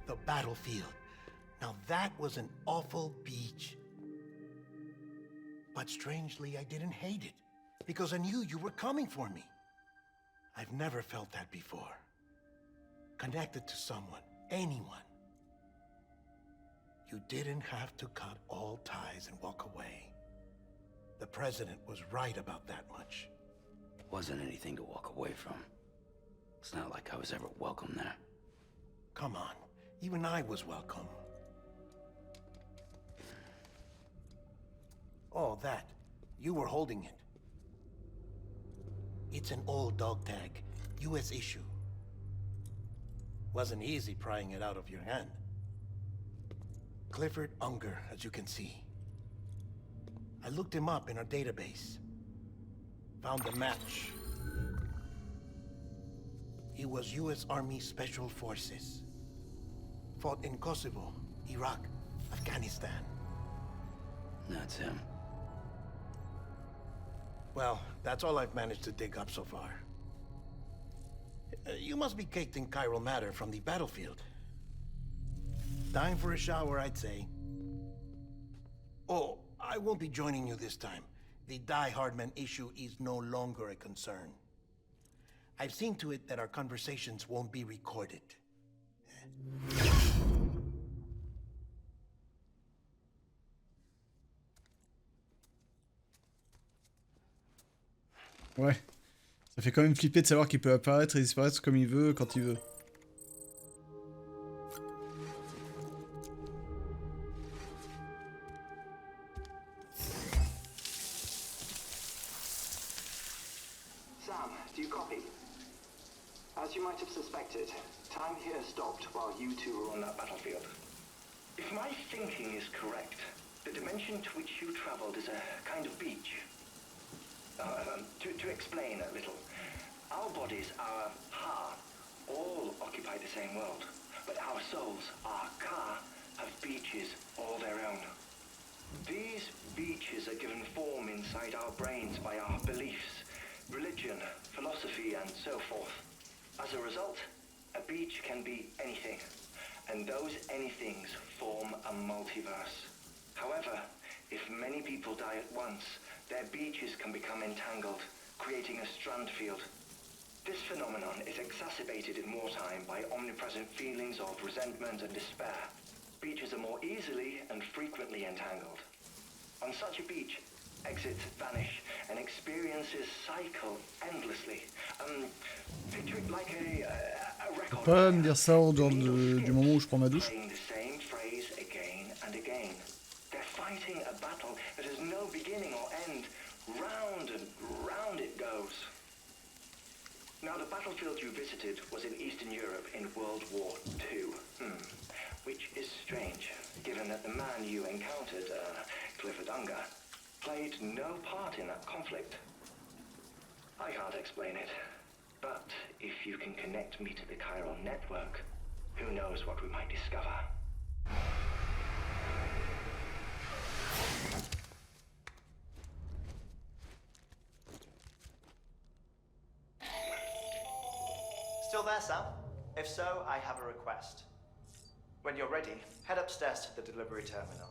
The battlefield. Now that was an awful beach. But strangely, I didn't hate it. Because I knew you were coming for me. I've never felt that before. Connected to someone, anyone. You didn't have to cut all ties and walk away. The president was right about that much. Wasn't anything to walk away from. It's not like I was ever welcome there. Come on, even I was welcome. Oh, that. You were holding it. It's an old dog tag, US issue. Wasn't easy prying it out of your hand. Clifford Unger, as you can see. I looked him up in our database. Found a match. He was US Army Special Forces. Fought in Kosovo, Iraq, Afghanistan. That's him. Well, that's all I've managed to dig up so far. You must be caked in chiral matter from the battlefield. Time for a shower, I'd say. Oh, I won't be joining you this time. The Die Hardman issue is no longer a concern. I've seen to it that our conversations won't be recorded. Ouais. Ça fait quand même flipper de savoir qu'il peut apparaître et disparaître comme il veut, quand il veut. Sam, do you copy? As you might have suspected, time here stopped while you two were on that battlefield. If my thinking is correct, the dimension to which you traveled is a kind of beach. To explain a little, our bodies, our ha, all occupy the same world, but our souls, our ka, have beaches all their own. These beaches are given form inside our brains by our beliefs, religion, philosophy, and so forth. As a result, a beach can be anything, and those anythings form a multiverse. However, if many people die at once, their beaches can become entangled, creating a strand field. This phenomenon is exacerbated in wartime by omnipresent feelings of resentment and despair. Beaches are more easily and frequently entangled. On such a beach, exits vanish and experiences cycle endlessly. Picture it like a record. Pas me dire ça en dehors du moment où je prends ma douche. Playing the same phrase again and again. They're fighting a battle that has no beginning or end. Round and round it goes. Now, the battlefield you visited was in Eastern Europe in World War II. Which is strange, given that the man you encountered, Clifford Unger, played no part in that conflict. I can't explain it, but if you can connect me to the chiral network, who knows what we might discover. Still there, Sam? If so, I have a request. When you're ready, head upstairs to the delivery terminal.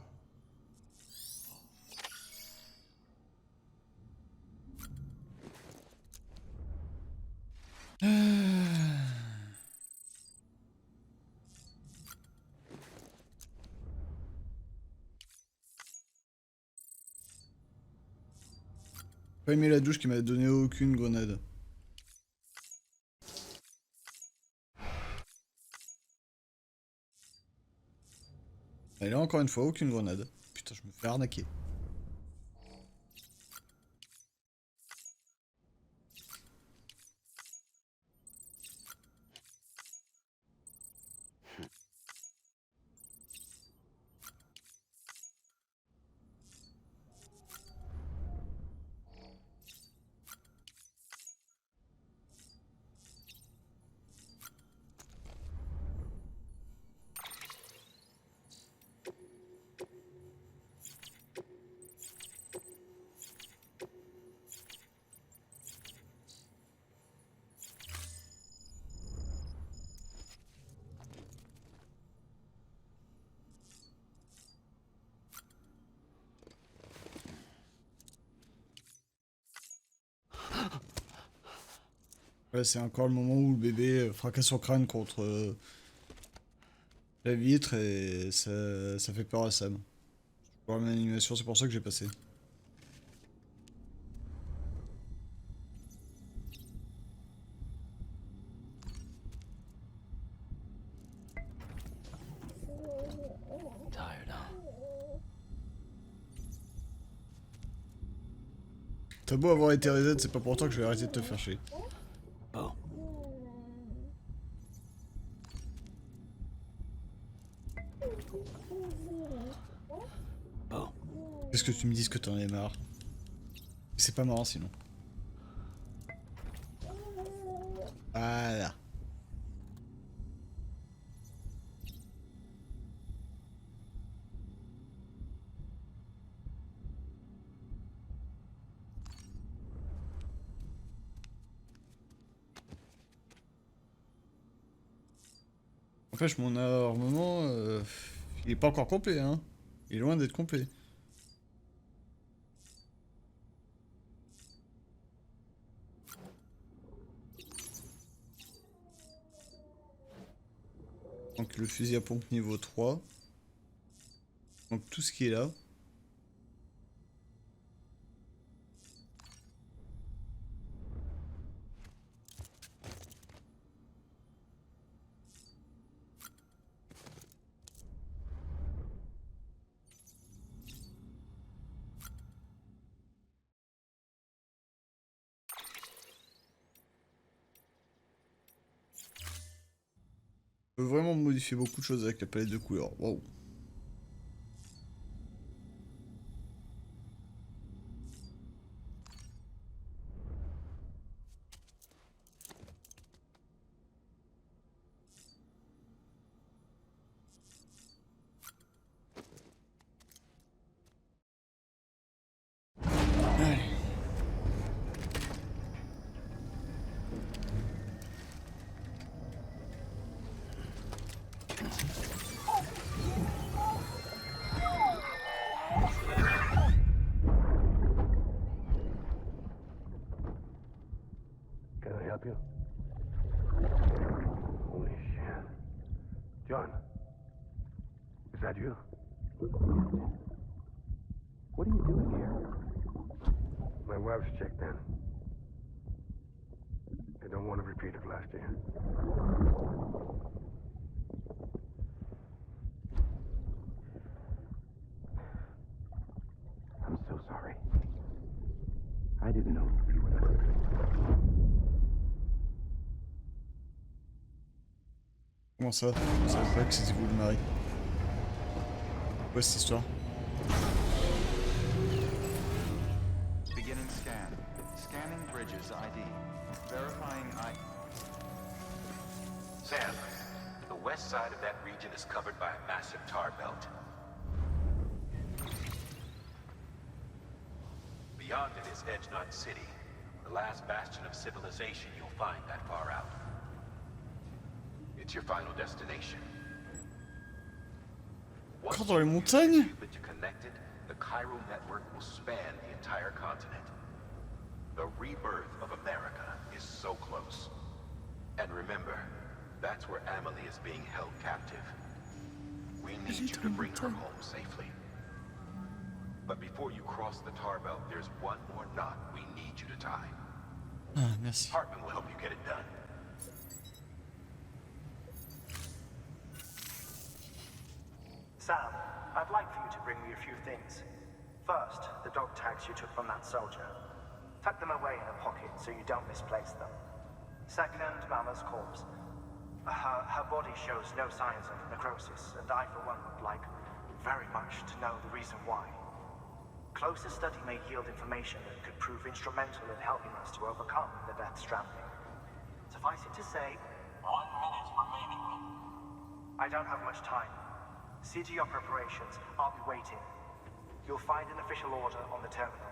Pas aimé la douche qui m'a donné aucune grenade. Et là encore une fois, aucune grenade. Putain, je me fais arnaquer. Ouais, c'est encore le moment où le bébé fracasse son crâne contre la vitre et ça fait peur à Sam. Pour la même animation, c'est pour ça que j'ai passé. Tired, huh? T'as beau avoir été reset, c'est pas pour toi que je vais arrêter de te faire chier. Oh. Oh. Qu'est-ce que tu me dises que t'en es marre? C'est pas marrant sinon. Voilà. N'empêche, mon armement, il est pas encore complet, hein. Il est loin d'être complet. Donc le fusil à pompe niveau 3. Donc tout ce qui est là. On peut vraiment modifier beaucoup de choses avec la palette de couleurs. Wow. Allez. Can I help you? Holy shit. John. Is that you? What are you doing here? My wife's checked in. I don't want to repeat of last year. I'm so sorry. I didn't know you were there. Comment ça? Je savais pas que c'était vous le mari. Quoi cette histoire? Beginning scan. Scanning Bridges ID. Verifying I... Sam, the west side of that region is covered by a massive tar belt. Beyond it is Edgenut City, the last bastion of civilization you'll find that far out. It's your final destination. Once Encore dans les you've montagnes? been connected, the Cairo network will span the entire continent. The rebirth of America is so close. And remember, that's where Amelie is being held captive. We need you to bring her home safely. But before you cross the tar belt, there's one more knot we need you to tie. Ah, merci. Hartman will help you get it done. Sam, I'd like for you to bring me a few things. First, the dog tags you took from that soldier. Tuck them away in a pocket so you don't misplace them. Second, Mama's corpse. Her body shows no signs of necrosis, and I, for one, would like very much to know the reason why. Closer study may yield information that could prove instrumental in helping us to overcome the Death Stranding. Suffice it to say, 1 minute remaining. I don't have much time. See to your preparations. I'll be waiting. You'll find an official order on the terminal.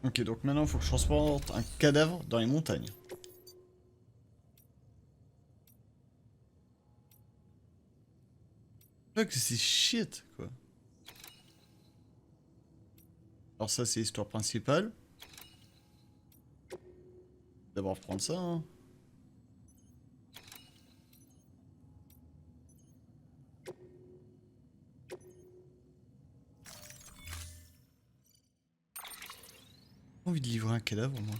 Ok, donc maintenant il faut que je transporte un cadavre dans les montagnes. Fuck, c'est shit quoi. Alors ça c'est l'histoire principale. D'abord prendre ça hein. J'ai envie de livrer un cadavre moi.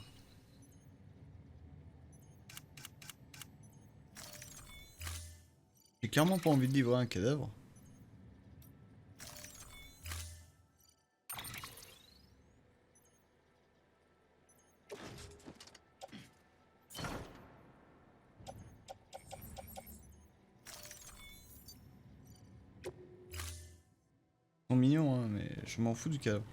J'ai clairement pas envie de livrer un cadavre. Ils sont mignons hein, mais je m'en fous du cadavre.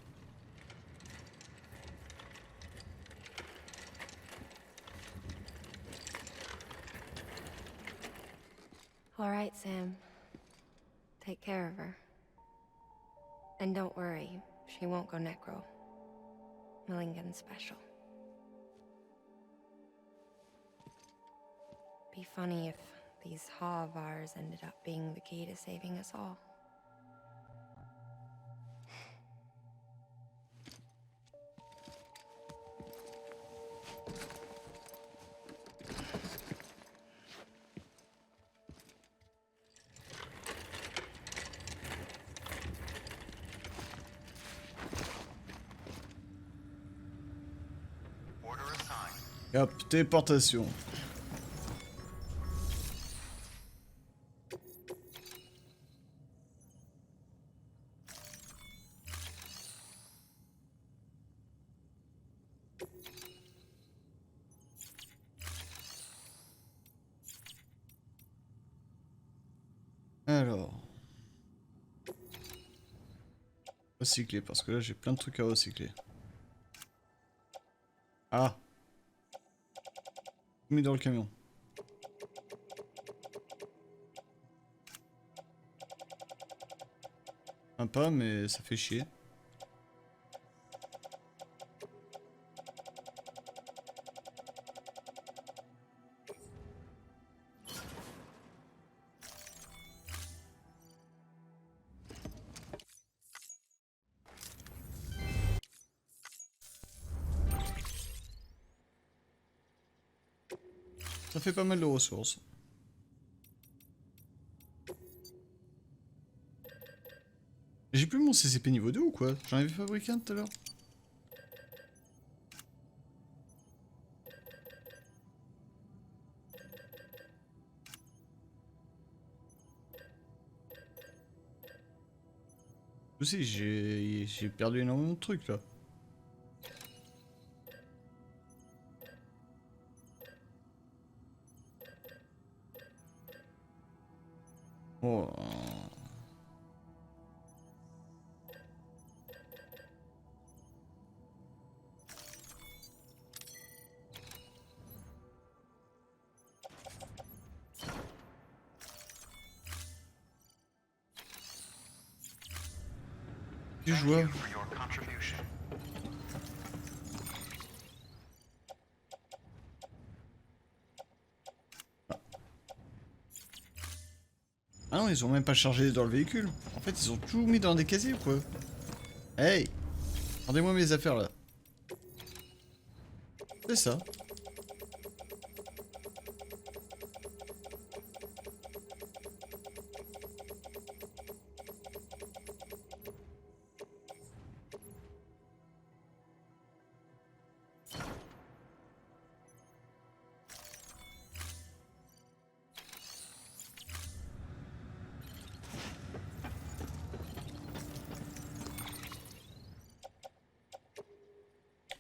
All right, Sam. Take care of her. And don't worry, she won't go necro. Millingan's special. be funny if these Ha of ours ended up being the key to saving us all. Hop, téléportation. Alors. Recycler, parce que là j'ai plein de trucs à recycler. Ah. Mis dans le camion. Sympa, mais ça fait chier. Ça fait pas mal de ressources. J'ai plus mon CCP niveau 2 ou quoi? J'en avais fabriqué un tout à l'heure. Je sais, j'ai perdu énormément de trucs là. Oh. Du joueur. Ah non, ils ont même pas chargé dans le véhicule. En fait, ils ont tout mis dans des casiers ou quoi? Hey! Rendez-moi mes affaires là. C'est ça.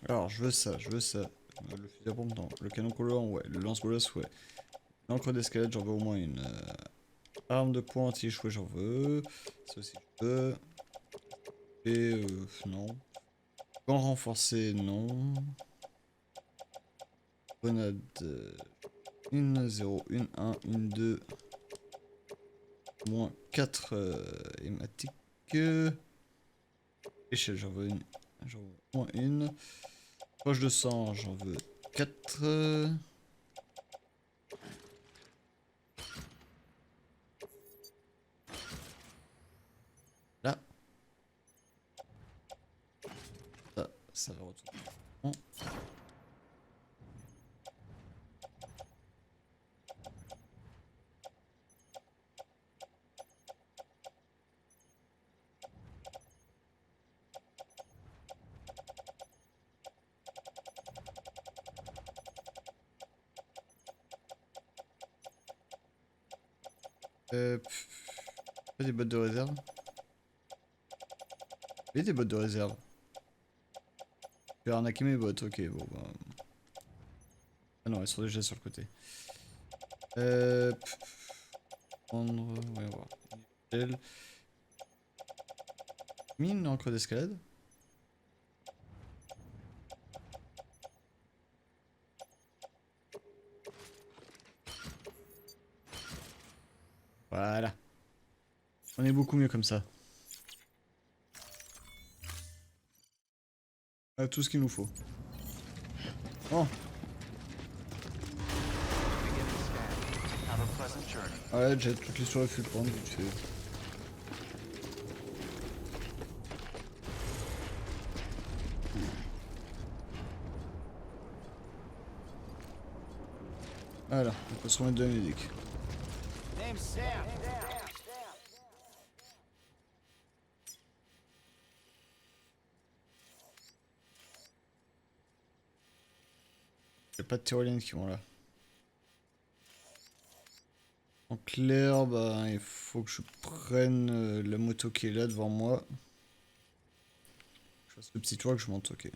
Alors, je veux ça, je veux ça. Le fusil à pompe, non. Le canon collant, ouais. Le lance-golasse, ouais. L'encre d'escalade, j'en veux au moins une. Arme de poing anti-échouée, j'en veux. Ça aussi, je veux. Et non. Gants renforcés, non. Grenade. Une 0, une 1, une 2. Moins 4 hématiques. Échelle, j'en veux une. J'en veux moins une. Poche de sang, j'en veux 4. Là. Ça va retourner. Bon. Pas des bottes de réserve. Et des bottes de réserve. Je vais arnaquer mes bottes, ok, bon bah. Ah non, elles sont déjà sur le côté. Prendre. Ouais, on va voir. Gel. Mine encre d'escalade. Voilà. On est beaucoup mieux comme ça. On a tout ce qu'il nous faut. Oh. pleasant journey. Ouais, j'ai toutes les soirées full prendre vite fait. Voilà, on peut se remettre de la musique. Y'a pas de tyroliennes qui vont là. En clair, bah, il faut que je prenne la moto qui est là devant moi. Je fasse le petit tour que je monte, ok.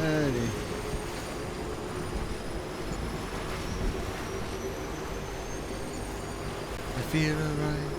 Allez. I feel alright.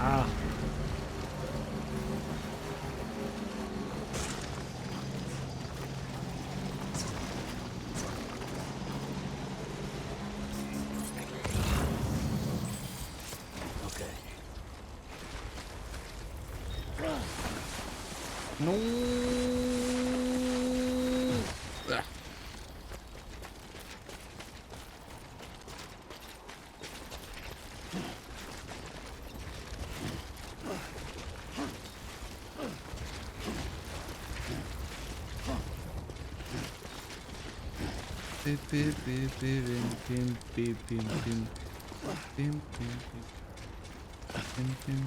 Ah. Non. Ah. Pim pim pim pim pim pim pim pim pim pim pim.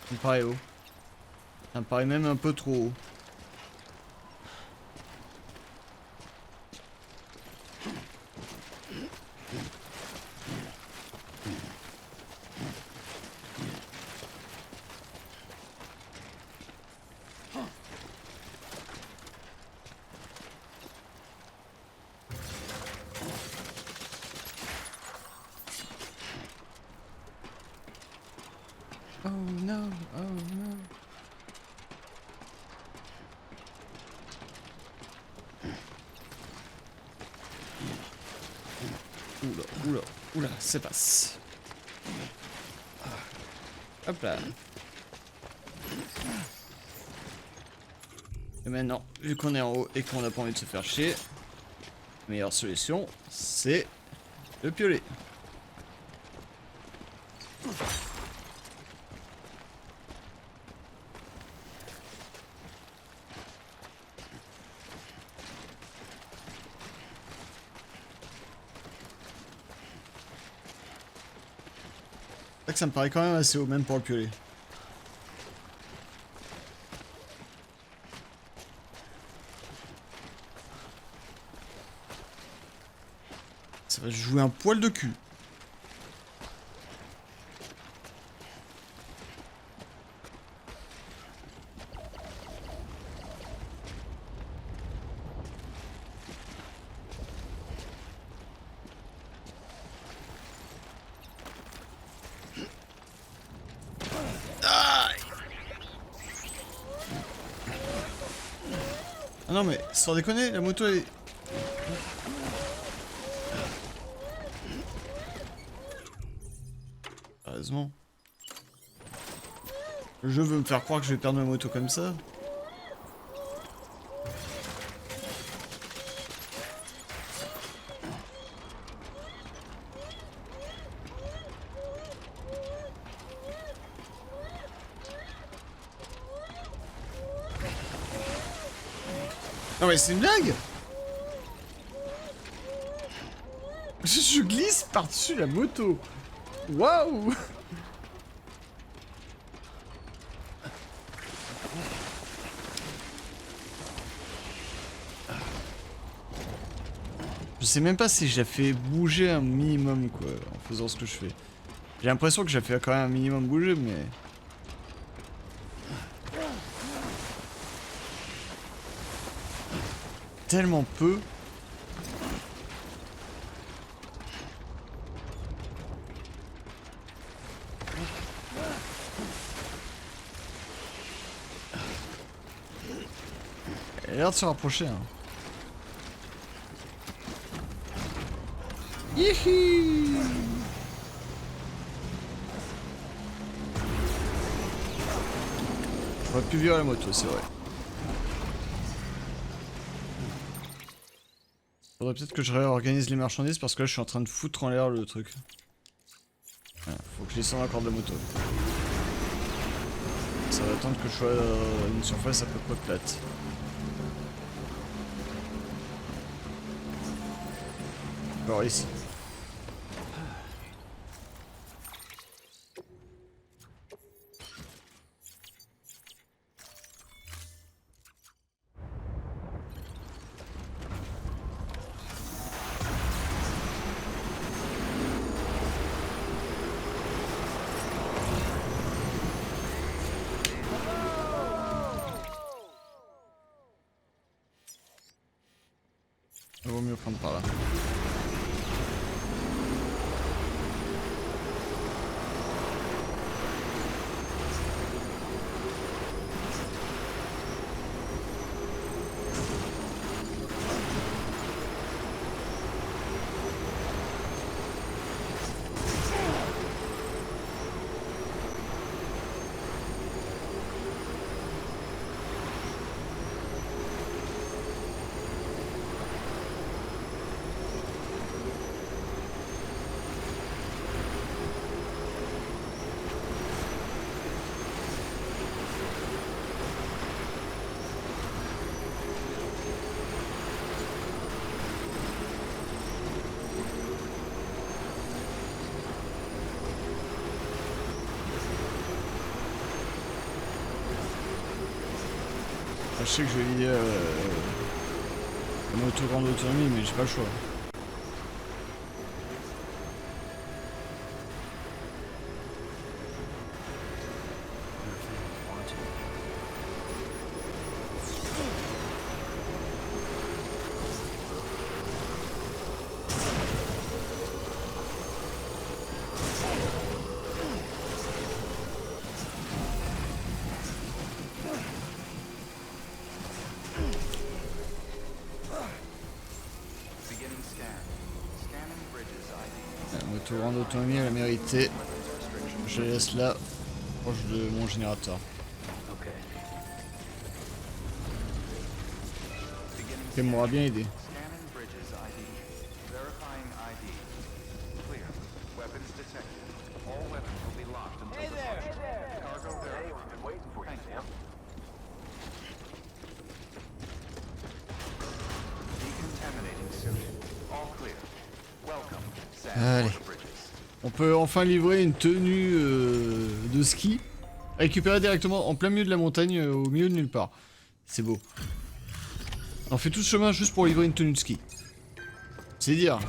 Ça me paraît haut. Ça me paraît même un peu trop haut. Oh no, oh no. Oula, oula, oula, ça passe. Hop là. Et maintenant, vu qu'on est en haut et qu'on n'a pas envie de se faire chier, La meilleure solution, c'est le piolet. C'est vrai que ça me paraît quand même assez haut, même pour le piolet. Ça va jouer un poil de cul. Ah non mais sans déconner, la moto est... Heureusement. Le jeu veut me faire croire que je vais perdre ma moto comme ça. Non mais c'est une blague. Je glisse par-dessus la moto. Waouh. Je sais même pas si je la fais bouger un minimum quoi en faisant ce que je fais. J'ai l'impression que je la fais quand même un minimum bouger mais... Tellement peu. Elle a l'air de se rapprocher hein. Yihi. On va plus vivre à la moto, c'est vrai. Faudrait peut-être que je réorganise les marchandises parce que là je suis en train de foutre en l'air le truc. Voilà, faut que je descende encore de la moto. Ça va attendre que je sois à une surface à peu près plate. Alors ici. Il vaut mieux prendre par là. Je sais que je vais lier une moto grande autonomie, mais j'ai pas le choix. La moto grande autonomie, elle a mérité. Je la laisse là, proche de mon générateur. Elle m'aura bien aidé. weapons detected. All weapons will be locked until departure. Cargo verified. Hey, we've been waiting for you, Sam. Decontaminating suit. All clear. Welcome, Sam Allez. Bridges. On peut enfin livrer une tenue de ski, récupérée directement en plein milieu de la montagne, au milieu de nulle part. C'est beau. On fait tout ce chemin juste pour livrer une tenue de ski. C'est dire.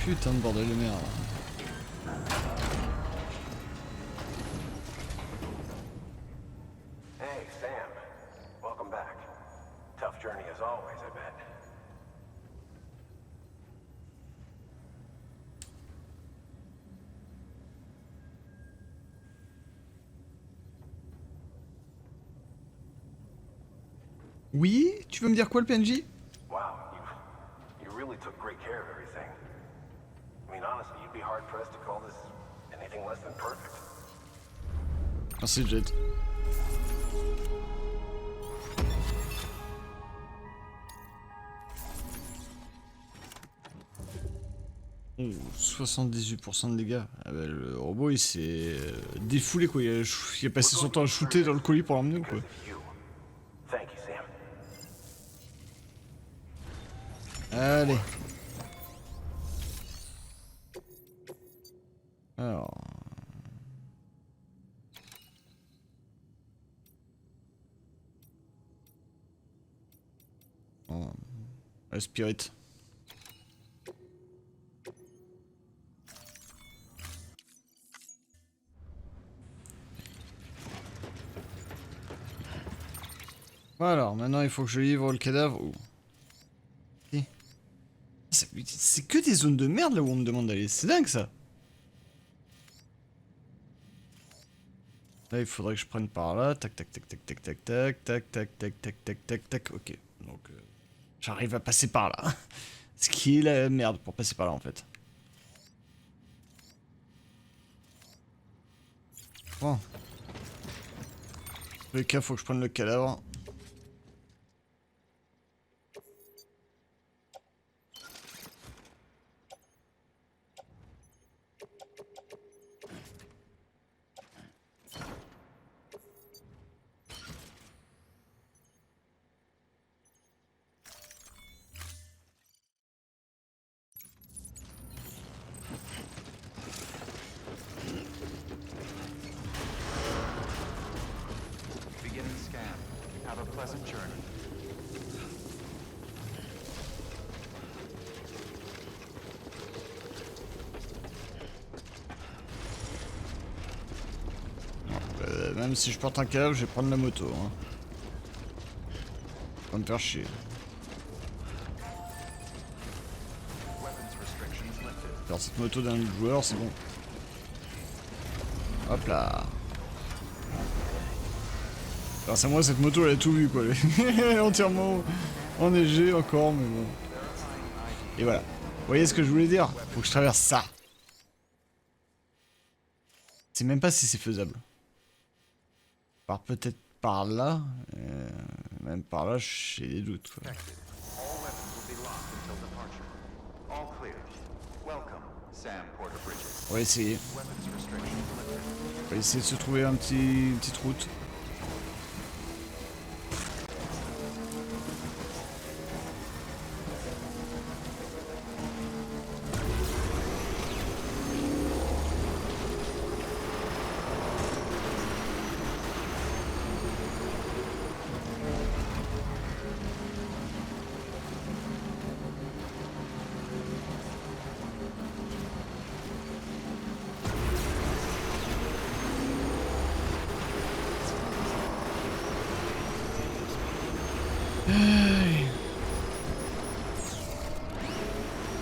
Putain de bordel de merde. Hey, Sam. Welcome back. Tough journey as always, I bet. Oui, tu veux me dire quoi le PNJ? Wow, you really took great care of everything. I mean, honestly, you'd be hard-pressed to call this anything less than perfect. Merci Jet. Oh, 78% de dégâts. Ah bah, le robot il s'est défoulé quoi. Il a passé son temps à shooter dans le colis pour l'emmener quoi. You. Thank you, Sam. Allez. Alors. Oh. La spirit. Alors, maintenant il faut que je livre le cadavre. Oh. Si. C'est que des zones de merde là où on me demande d'aller. C'est dingue ça. Là il faudrait que je prenne par là. Tac tac tac tac tac tac tac tac tac tac tac tac tac tac. Ok. Donc j'arrive à passer par là. Ce qui est la merde pour passer par là en fait. Bon. Dans tous les cas faut que je prenne le cadavre. Beginning scan. Have a pleasant journey. Même si je porte un cadavre, je vais prendre la moto. Hein. Pas me faire chier. Faire cette moto d'un autre joueur, c'est bon. Hop là. Grâce à moi, cette moto, elle a tout vu quoi. Elle est entièrement enneigée encore, mais bon. Et voilà. Vous voyez ce que je voulais dire? Faut que je traverse ça. Je sais même pas si c'est faisable. Par peut-être par là. Même par là, j'ai des doutes quoi. On va essayer. On va essayer de se trouver une petite route.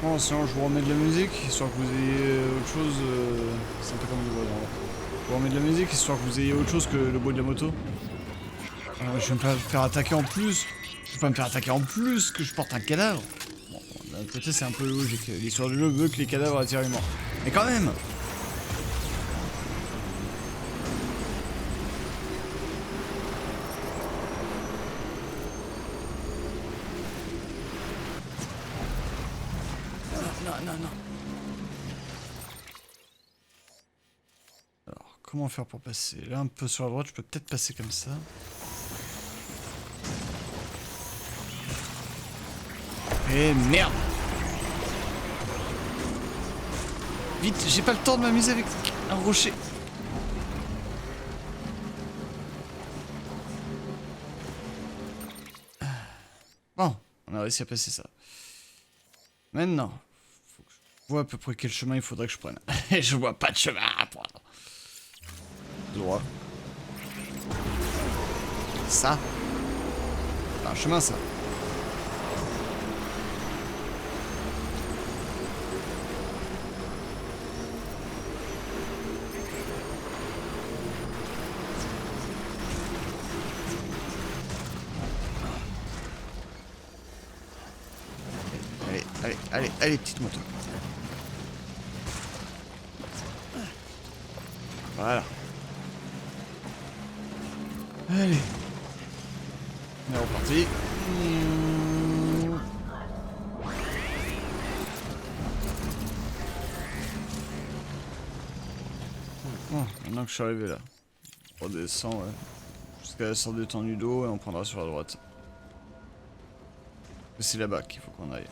Bon, sinon je vous remets de la musique, histoire que vous ayez autre chose. C'est un peu comme le bruit là. Je vous remets de la musique, histoire que vous ayez autre chose que le bruit de la moto. Je vais me faire attaquer en plus. Je vais pas me faire attaquer en plus que je porte un cadavre. Bon, d'un côté c'est un peu logique. L'histoire du jeu veut que les cadavres attirent les morts. Mais quand même! Non. comment faire pour passer? Là, un peu sur la droite, je peux peut-être passer comme ça. Et merde! Vite, j'ai pas le temps de m'amuser avec un rocher. Bon, on a réussi à passer ça. Maintenant, faut que je vois à peu près quel chemin il faudrait que je prenne. Et je vois pas de chemin à prendre. Droit. Ça. C'est un chemin, ça. Allez, petite moto. Voilà. Allez. On est reparti. Bon, maintenant que je suis arrivé là. On redescend, ouais. Jusqu'à la sorte d'étendue d'eau et on prendra sur la droite. C'est là-bas qu'il faut qu'on aille.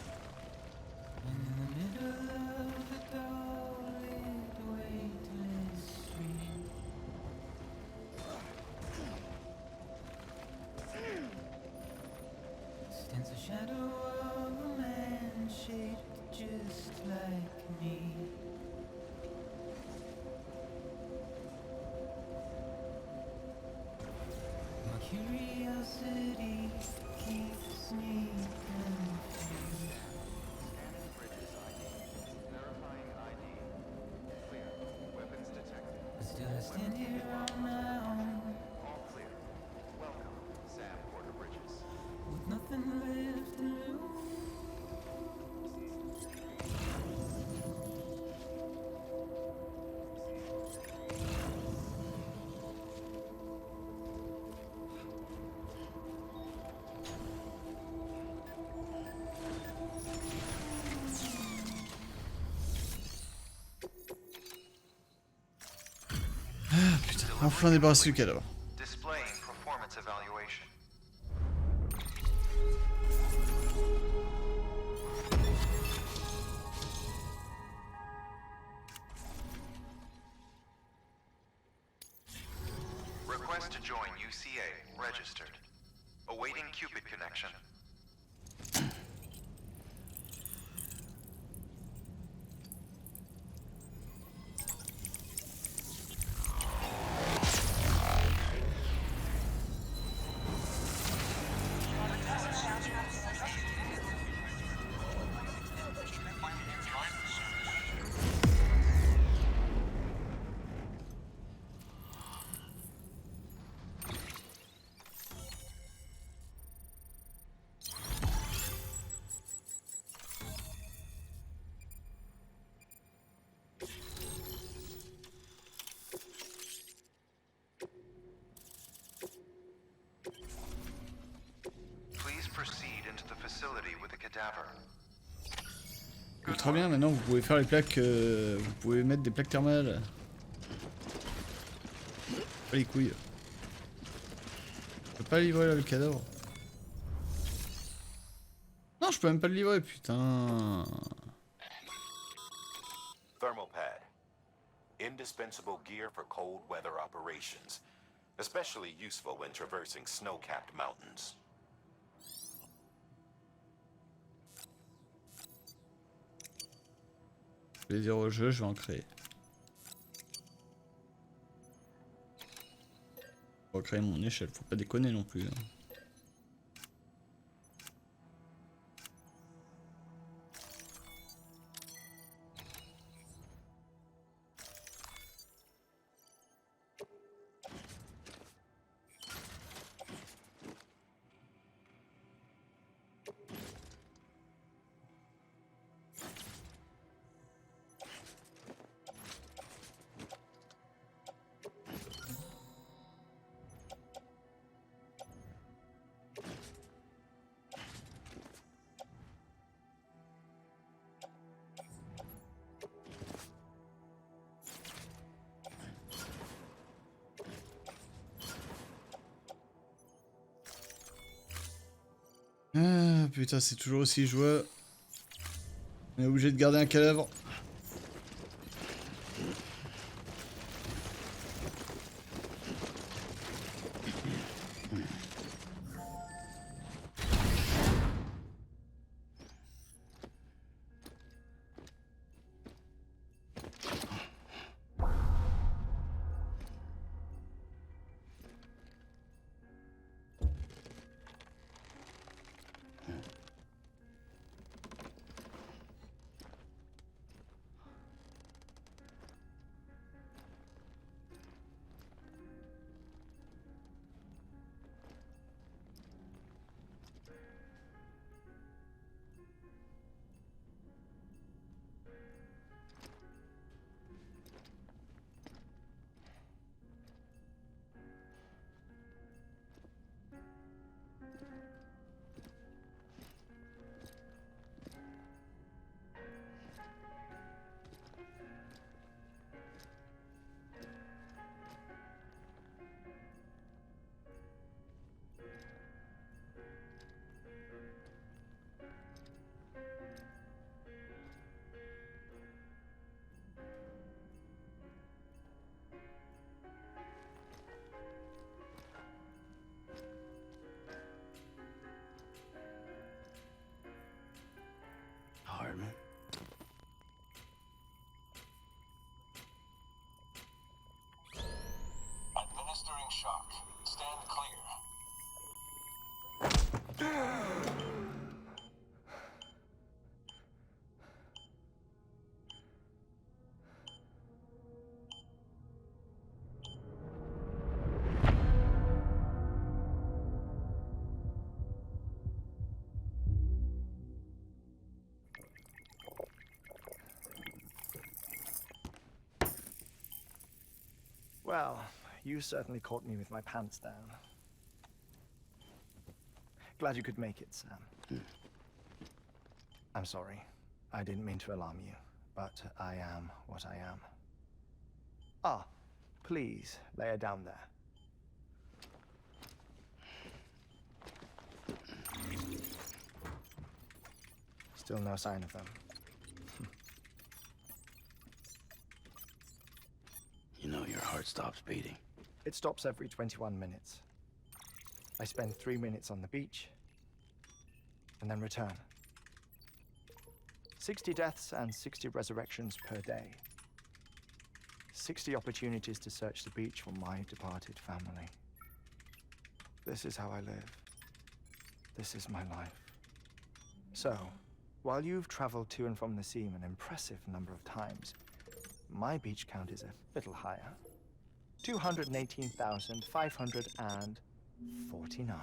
Curiosity keeps me confused. Verifying ID. Clear. Weapons detected. But still I stand here on my own, All clear. Welcome, Sam Porter Bridges. with nothing left to lose. Enfin débarrassé du cadavre. Displaying performance evaluation. Request to join UCA. Registered. Awaiting Cupid connection. Please proceed into the facility with the cadaver. Très bien, maintenant vous pouvez faire les plaques. Vous pouvez mettre des plaques thermales. Pas les couilles. Je peux pas livrer là, le cadavre. Non, je peux même pas le livrer, putain. Thermal pad. Indispensable gear for cold weather operations. Especially useful when traversing snow-capped mountains. Je vais dire au jeu, je vais en créer. Je vais créer mon échelle, faut pas déconner non plus. Hein. Ah putain, c'est toujours aussi joueur. On est obligé de garder un cadavre. Hardman. Administering shock. Stand clear. Well, you certainly caught me with my pants down. Glad you could make it, Sam. I'm sorry. I didn't mean to alarm you, but I am what I am. Ah, please, lay her down there. Still no sign of them. You know your heart stops beating. It stops every 21 minutes. I spend 3 minutes on the beach, and then return. 60 deaths and 60 resurrections per day. 60 opportunities to search the beach for my departed family. This is how I live. This is my life. So, while you've traveled to and from the sea an impressive number of times, my beach count is a little higher. 218,549.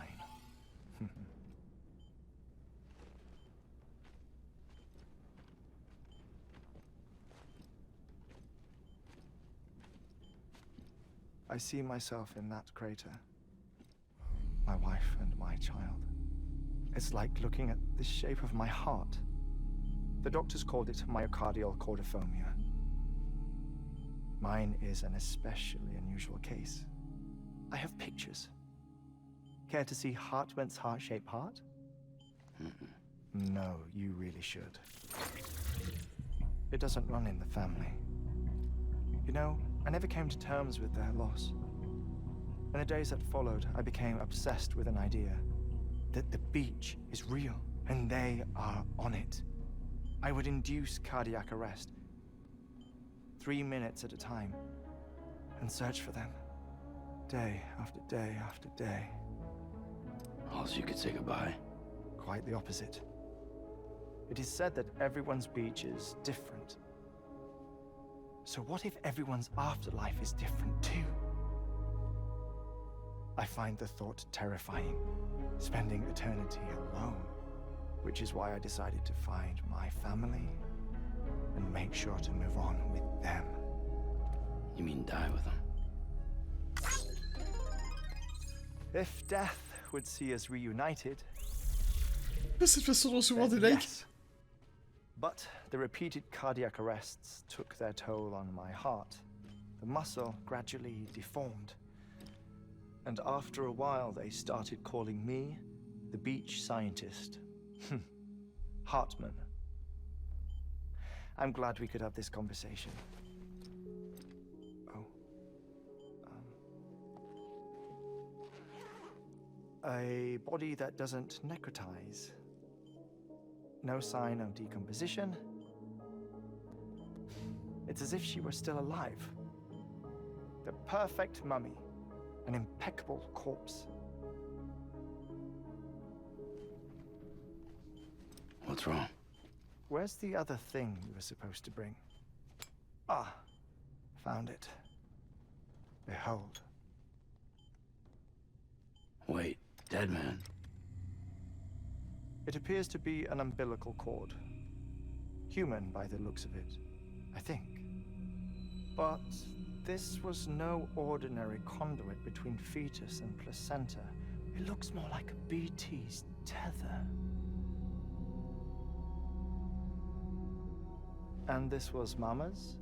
I see myself in that crater. My wife and my child. It's like looking at the shape of my heart. The doctors called it myocardial cordiformia. Mine is an especially unusual case. I have pictures. Care to see Hartwent's heart-shaped heart? No, you really should. It doesn't run in the family. You know, I never came to terms with their loss. In the days that followed, I became obsessed with an idea that the beach is real, and they are on it. I would induce cardiac arrest, 3 minutes at a time, and search for them, day after day after day. All so you could say goodbye? Quite the opposite. It is said that everyone's beach is different. So what if everyone's afterlife is different too? I find the thought terrifying, spending eternity alone, which is why I decided to find my family and make sure to move on with them. You mean die with them? If death would see us reunited, Cette façon de recevoir des then likes. yes. But the repeated cardiac arrests took their toll on my heart. The muscle gradually deformed. And after a while, they started calling me the beach scientist. Hartman. I'm glad we could have this conversation. Oh. A body that doesn't necrotize. No sign of decomposition. It's as if she were still alive. The perfect mummy. An impeccable corpse. What's wrong? Where's the other thing you were supposed to bring? Ah, found it. Behold. Wait, dead man? It appears to be an umbilical cord. Human by the looks of it, I think. But this was no ordinary conduit between fetus and placenta. It looks more like a BT's tether. And this was Mama's?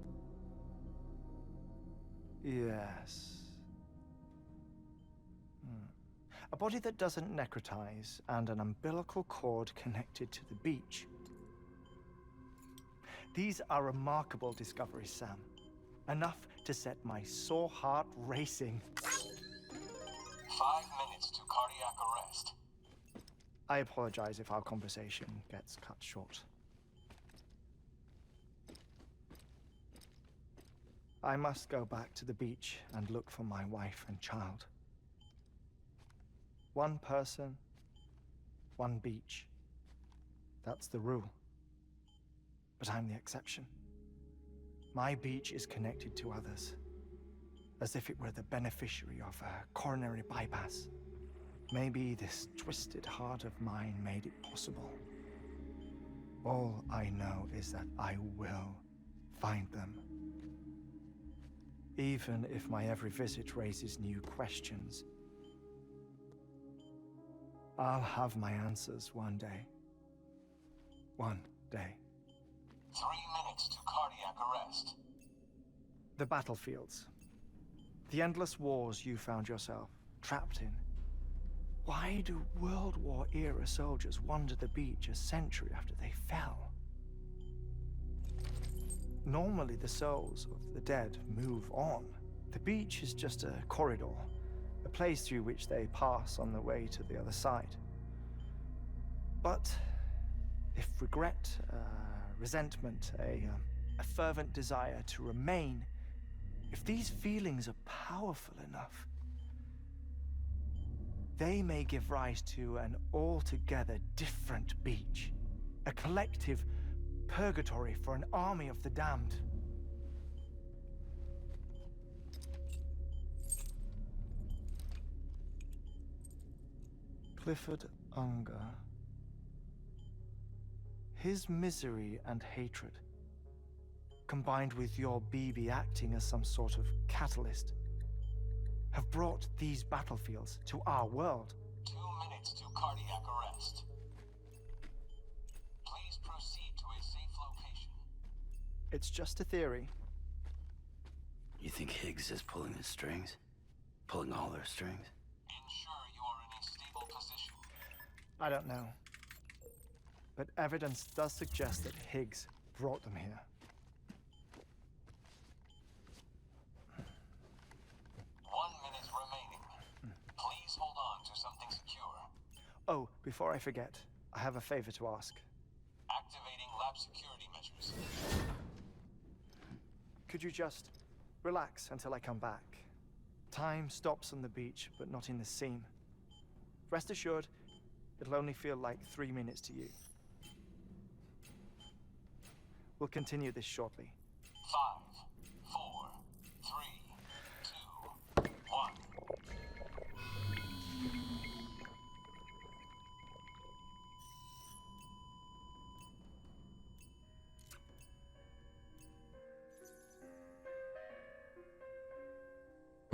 Yes. A body that doesn't necrotize and an umbilical cord connected to the beach. These are remarkable discoveries, Sam. Enough to set my sore heart racing. 5 minutes to cardiac arrest. I apologize if our conversation gets cut short. I must go back to the beach and look for my wife and child. One person, one beach. That's the rule. But I'm the exception. My beach is connected to others, as if it were the beneficiary of a coronary bypass. Maybe this twisted heart of mine made it possible. All I know is that I will find them. Even if my every visit raises new questions, I'll have my answers one day. One day. 3 minutes to cardiac arrest. The battlefields. The endless wars you found yourself trapped in. Why do World War era soldiers wander the beach a century after they fell? Normally the souls of the dead move on. The beach is just a corridor, a place through which they pass on the way to the other side. But if regret, resentment, a fervent desire to remain, if these feelings are powerful enough, they may give rise to an altogether different beach, a collective purgatory for an army of the damned. Clifford Unger. His misery and hatred, combined with your BB acting as some sort of catalyst, have brought these battlefields to our world. 2 minutes to cardiac arrest. Please proceed to a safe location. It's just a theory. You think Higgs is pulling the strings? Pulling all their strings? Ensure you are in a stable position. I don't know. But evidence does suggest that Higgs brought them here. 1 minute remaining. Please hold on to something secure. Oh, before I forget, I have a favor to ask. Activating lab security measures. Could you just relax until I come back? Time stops on the beach, but not in the scene. Rest assured, it'll only feel like 3 minutes to you. We'll continue this shortly. 5, 4, 3, 2, 1.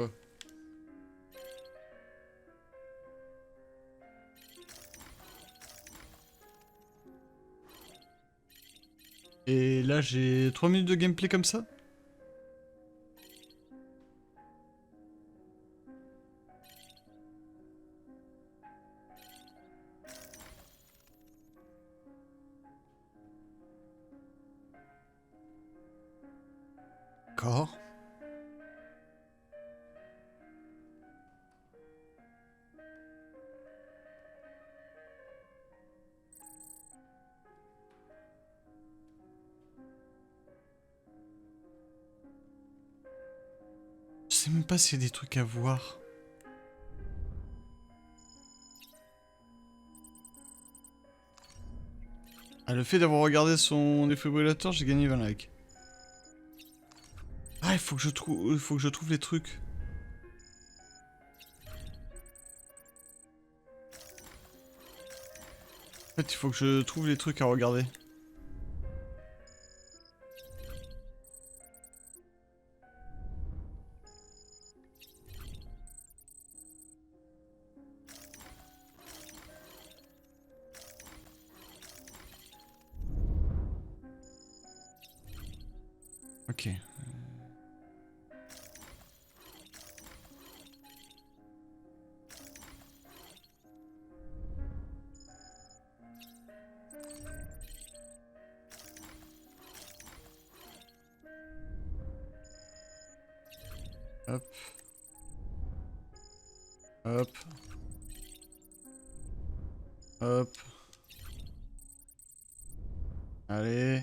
Oh. Et là j'ai 3 minutes de gameplay comme ça. D'accord. Je sais même pas s'il y a des trucs à voir. Ah, le fait d'avoir regardé son défibrillateur, j'ai gagné 20 likes. Ah, il faut que je trouve les trucs. En fait, il faut que je trouve les trucs à regarder. Ok. Hop. Hop. Hop. Allez.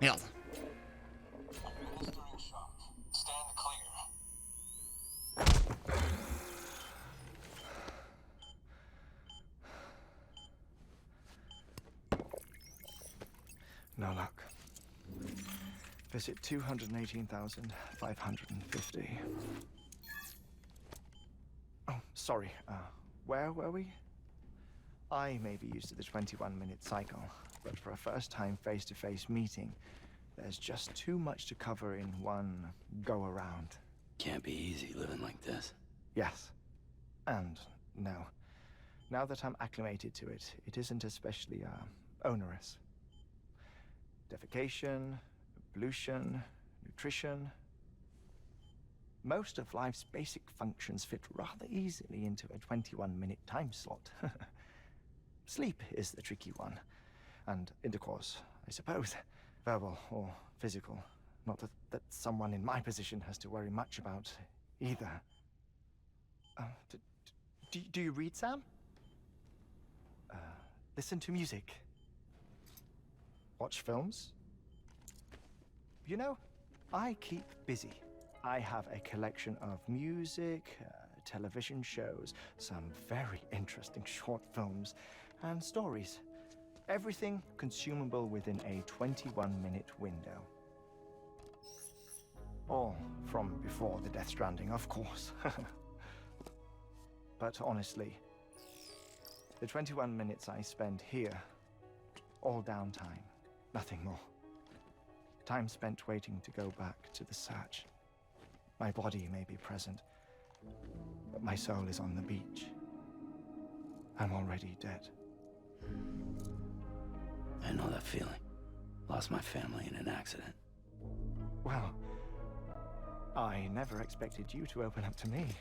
Merde. No luck. Visit 218,550. Oh, sorry. Where were we? I may be used to the 21-minute cycle, but for a first-time face-to-face meeting, there's just too much to cover in one go-around. Can't be easy living like this. Yes. And no. Now that I'm acclimated to it, it isn't especially, onerous. Defecation, pollution, nutrition. Most of life's basic functions fit rather easily into a 21-minute time slot. Sleep is the tricky one. And intercourse, I suppose. Verbal or physical. Not that someone in my position has to worry much about either. Do you read, Sam? Listen to music. Watch films? You know, I keep busy. I have a collection of music, television shows, some very interesting short films, and stories. Everything consumable within a 21-minute window. All from before the Death Stranding, of course. But honestly, the 21 minutes I spend here, all downtime, nothing more. Time spent waiting to go back to the search. My body may be present, but my soul is on the beach. I'm already dead. I know that feeling. Lost my family in an accident. Well, I never expected you to open up to me.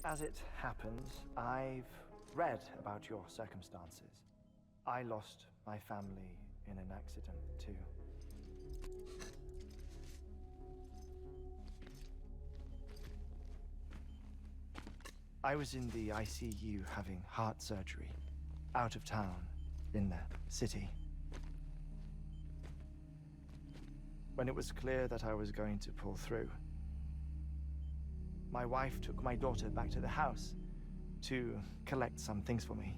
As it happens, I've read about your circumstances. I lost my family in an accident, too. I was in the ICU having heart surgery, out of town, in the city. When it was clear that I was going to pull through, my wife took my daughter back to the house to collect some things for me.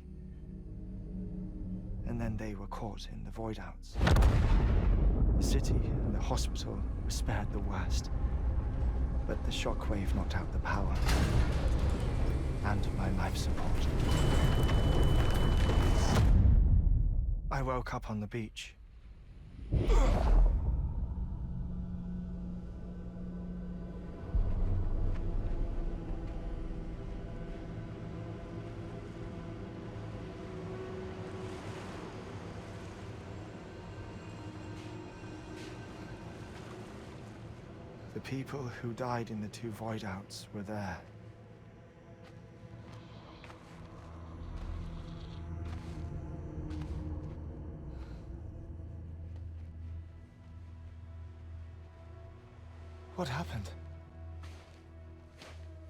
And then they were caught in the void outs. The city and the hospital were spared the worst, but the shockwave knocked out the power and my life support. I woke up on the beach. The people who died in the 2 void outs were there. What happened?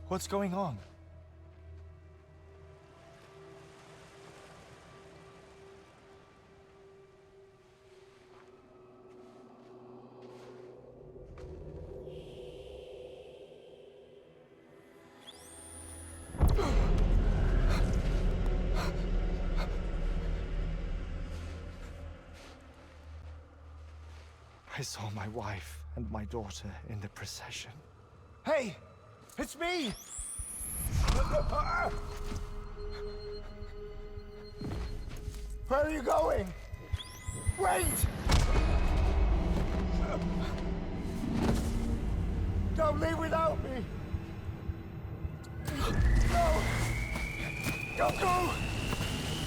What's going on? I saw my wife and my daughter in the procession. Hey! It's me! Where are you going? Wait! Don't leave without me! No! Don't go!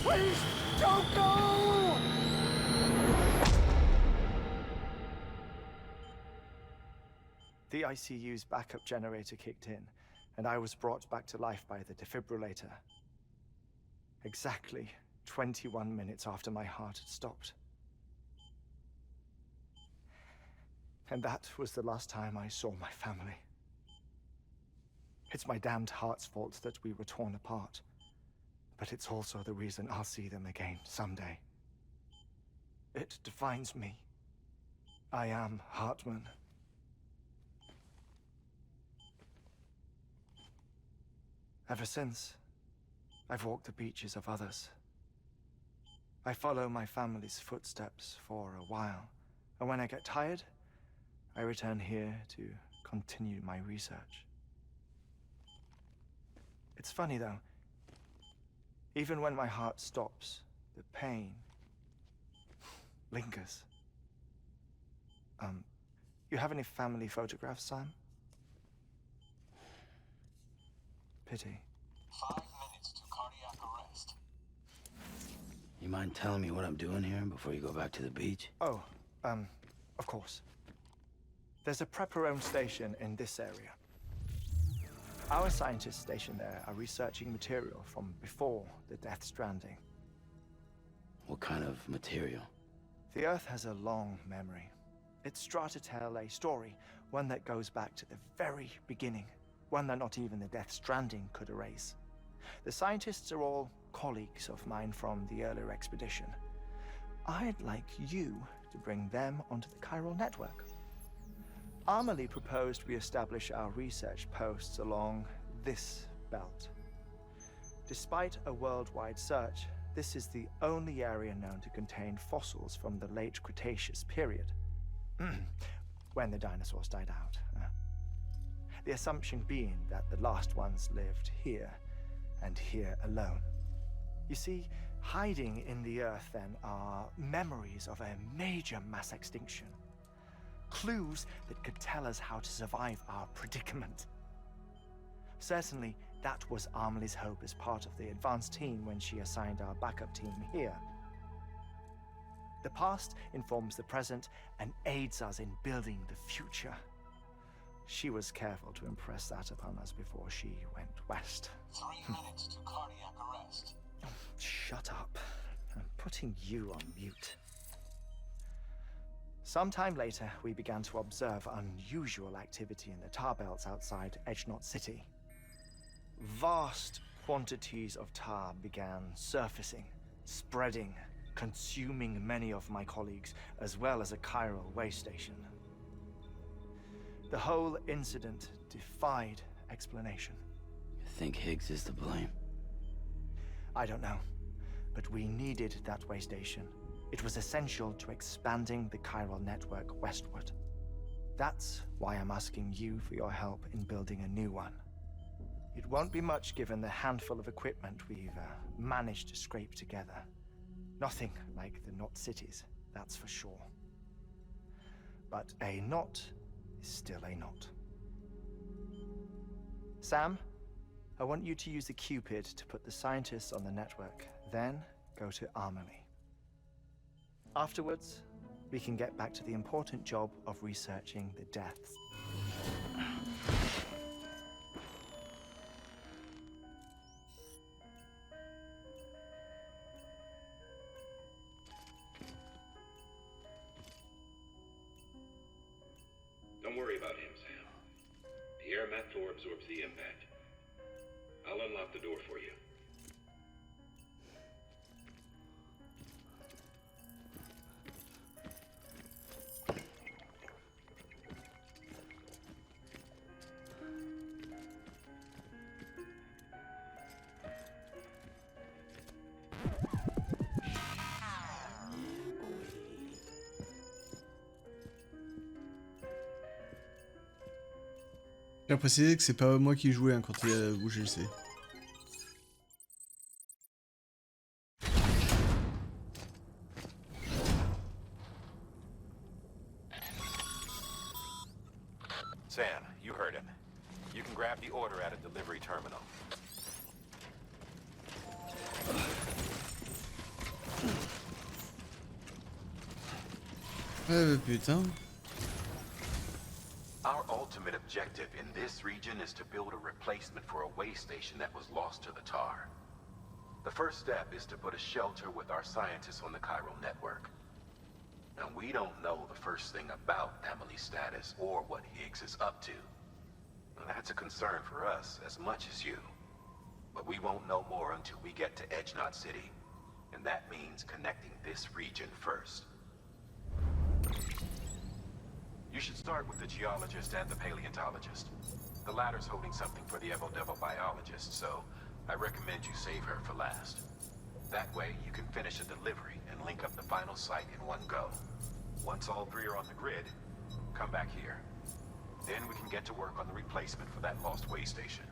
Please, don't go! The ICU's backup generator kicked in, and I was brought back to life by the defibrillator. Exactly 21 minutes after my heart had stopped. And that was the last time I saw my family. It's my damned heart's fault that we were torn apart, but it's also the reason I'll see them again someday. It defines me. I am Hartman. Ever since, I've walked the beaches of others. I follow my family's footsteps for a while, and when I get tired, I return here to continue my research. It's funny though, even when my heart stops, the pain lingers. You have any family photographs, Sam? Pity. 5 minutes to cardiac arrest. You mind telling me what I'm doing here before you go back to the beach? Oh, of course. There's a prep-your-own station in this area. Our scientists stationed there are researching material from before the Death Stranding. What kind of material? The Earth has a long memory. It's trying to tell a story, one that goes back to the very beginning, one that not even the Death Stranding could erase. The scientists are all colleagues of mine from the earlier expedition. I'd like you to bring them onto the chiral network. Amelie proposed we establish our research posts along this belt. Despite a worldwide search, this is the only area known to contain fossils from the late Cretaceous period, when the dinosaurs died out. The assumption being that the last ones lived here, and here alone. You see, hiding in the Earth then are memories of a major mass extinction. Clues that could tell us how to survive our predicament. Certainly, that was Amelie's hope as part of the advanced team when she assigned our backup team here. The past informs the present and aids us in building the future. She was careful to impress that upon us before she went west. 3 minutes to cardiac arrest. Oh, shut up. I'm putting you on mute. Sometime later, we began to observe unusual activity in the tar belts outside Edgenot City. Vast quantities of tar began surfacing, spreading, consuming many of my colleagues, as well as a chiral way station. The whole incident defied explanation. You think Higgs is to blame? I don't know, but we needed that way station. It was essential to expanding the chiral network westward. That's why I'm asking you for your help in building a new one. It won't be much given the handful of equipment we've managed to scrape together. Nothing like the Knot cities, that's for sure. But a knot is still a knot. Sam, I want you to use the Cupid to put the scientists on the network, then go to Armory. Afterwards, we can get back to the important job of researching the deaths. Don't worry about him, Sam. The air mat floor absorbs the impact. I'll unlock the door for you. Je tiens à préciser que c'est pas moi qui jouais hein, quand il a bougé le C. Sam, you heard him. You can grab the order at a delivery terminal. Putain. Our ultimate objective in this region is to build a replacement for a way station that was lost to the tar. The first step is to put a shelter with our scientists on the chiral network. Now, we don't know the first thing about Amelie's status or what Higgs is up to. Now, that's a concern for us as much as you. But we won't know more until we get to Edge Knot City. And that means connecting this region first. You should start with the geologist and the paleontologist. The latter's holding something for the Evo-Devo biologist, so I recommend you save her for last. That way, you can finish a delivery and link up the final site in one go. Once all three are on the grid, come back here. Then we can get to work on the replacement for that lost way station.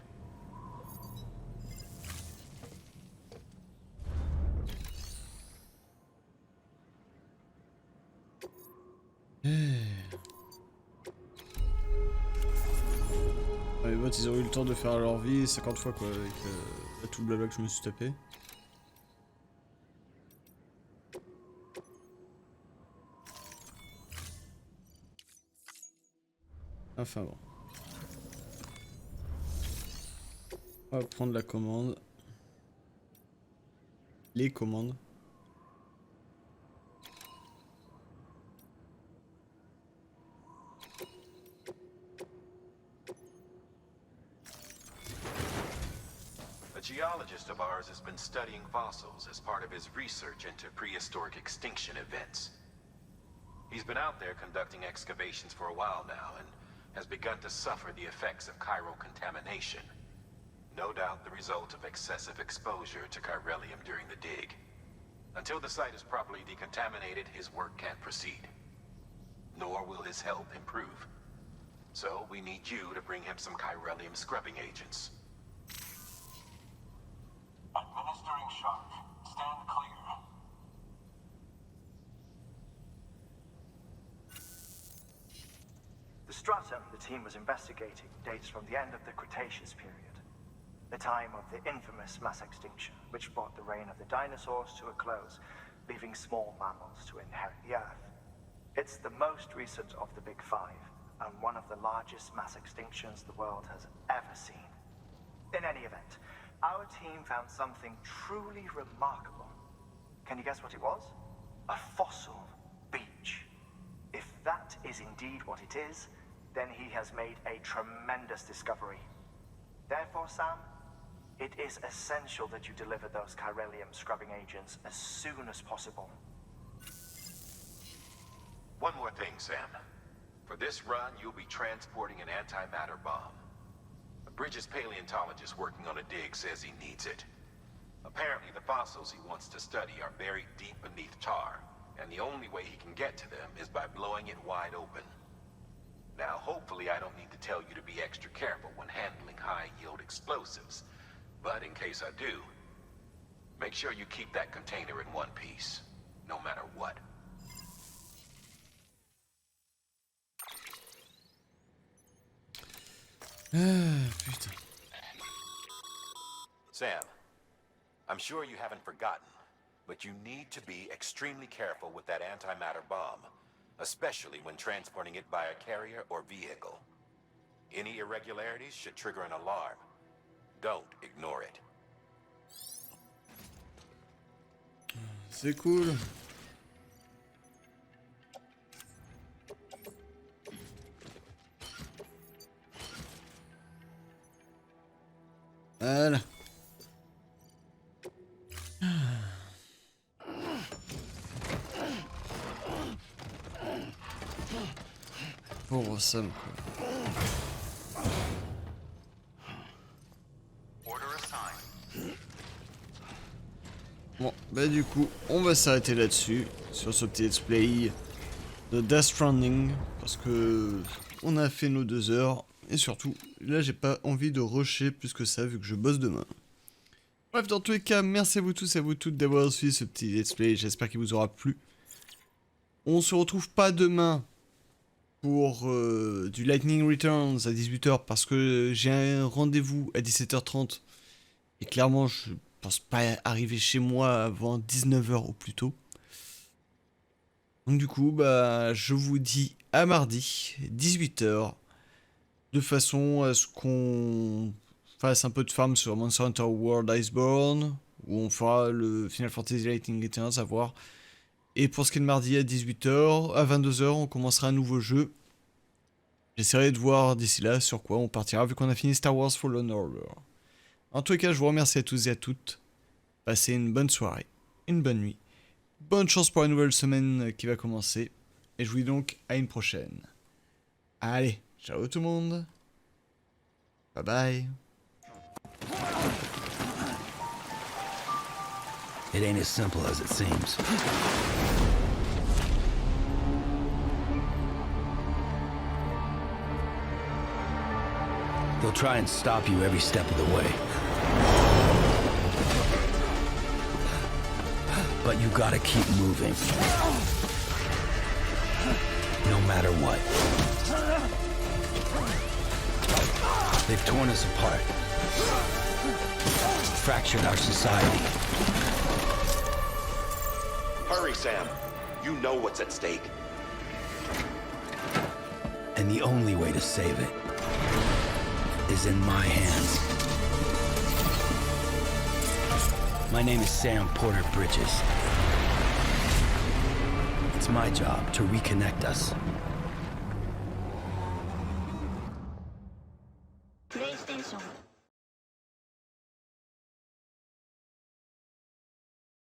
Les bots ils ont eu le temps de faire leur vie 50 fois quoi avec tout le blabla que je me suis tapé. Enfin bon. On va prendre la commande. Les commandes. A geologist of ours has been studying fossils as part of his research into prehistoric extinction events. He's been out there conducting excavations for a while now and has begun to suffer the effects of chiral contamination. No doubt the result of excessive exposure to chiralium during the dig. Until the site is properly decontaminated, his work can't proceed. Nor will his health improve. So we need you to bring him some chiralium scrubbing agents. Administering shock. Stand clear. The stratum the team was investigating dates from the end of the Cretaceous period, the time of the infamous mass extinction, which brought the reign of the dinosaurs to a close, leaving small mammals to inherit the Earth. It's the most recent of the Big Five, and one of the largest mass extinctions the world has ever seen. In any event, our team found something truly remarkable. Can you guess what it was? A fossil beach. If that is indeed what it is, then he has made a tremendous discovery. Therefore, Sam, it is essential that you deliver those chiralium scrubbing agents as soon as possible. One more thing, Sam. For this run, you'll be transporting an antimatter bomb. Bridges' paleontologist working on a dig says he needs it. Apparently, the fossils he wants to study are buried deep beneath tar, and the only way he can get to them is by blowing it wide open. Now, hopefully I don't need to tell you to be extra careful when handling high-yield explosives, but in case I do, make sure you keep that container in one piece, no matter what. Putain. Sam, I'm sure you haven't forgotten, but you need to be extremely careful with that antimatter bomb, especially when transporting it by a carrier or vehicle. Any irregularities should trigger an alarm. Don't ignore it. C'est cool. Voilà. Pauvre Sam, quoi. Bon, bah du coup, on va s'arrêter là-dessus, sur ce petit let's play de Death Stranding, parce que on a fait nos 2 heures, et surtout, là j'ai pas envie de rusher plus que ça, vu que je bosse demain. Bref, dans tous les cas, merci à vous tous et à vous toutes d'avoir suivi ce petit let's play, j'espère qu'il vous aura plu. On se retrouve pas demain pour du Lightning Returns à 18h, parce que j'ai un rendez-vous à 17h30, et clairement je pense pas arriver chez moi avant 19h au plus tôt. Donc du coup, bah, je vous dis à mardi, 18h, de façon à ce qu'on fasse un peu de farm sur Monster Hunter World Iceborne, où on fera le Final Fantasy Lightning Returns à voir. Et pour ce qui est de mardi à 18h, à 22h, on commencera un nouveau jeu. J'essaierai de voir d'ici là sur quoi on partira, vu qu'on a fini Star Wars Fallen Order. En tout cas, je vous remercie à tous et à toutes. Passez une bonne soirée, une bonne nuit. Bonne chance pour la nouvelle semaine qui va commencer. Et je vous dis donc à une prochaine. Allez, ciao tout le monde. Bye bye. It ain't as simple as it seems. They'll try and stop you every step of the way. But you gotta keep moving. No matter what. They've torn us apart. Fractured our society. Hurry, Sam. You know what's at stake. And the only way to save it is in my hands. My name is Sam Porter Bridges. It's my job to reconnect us. PlayStation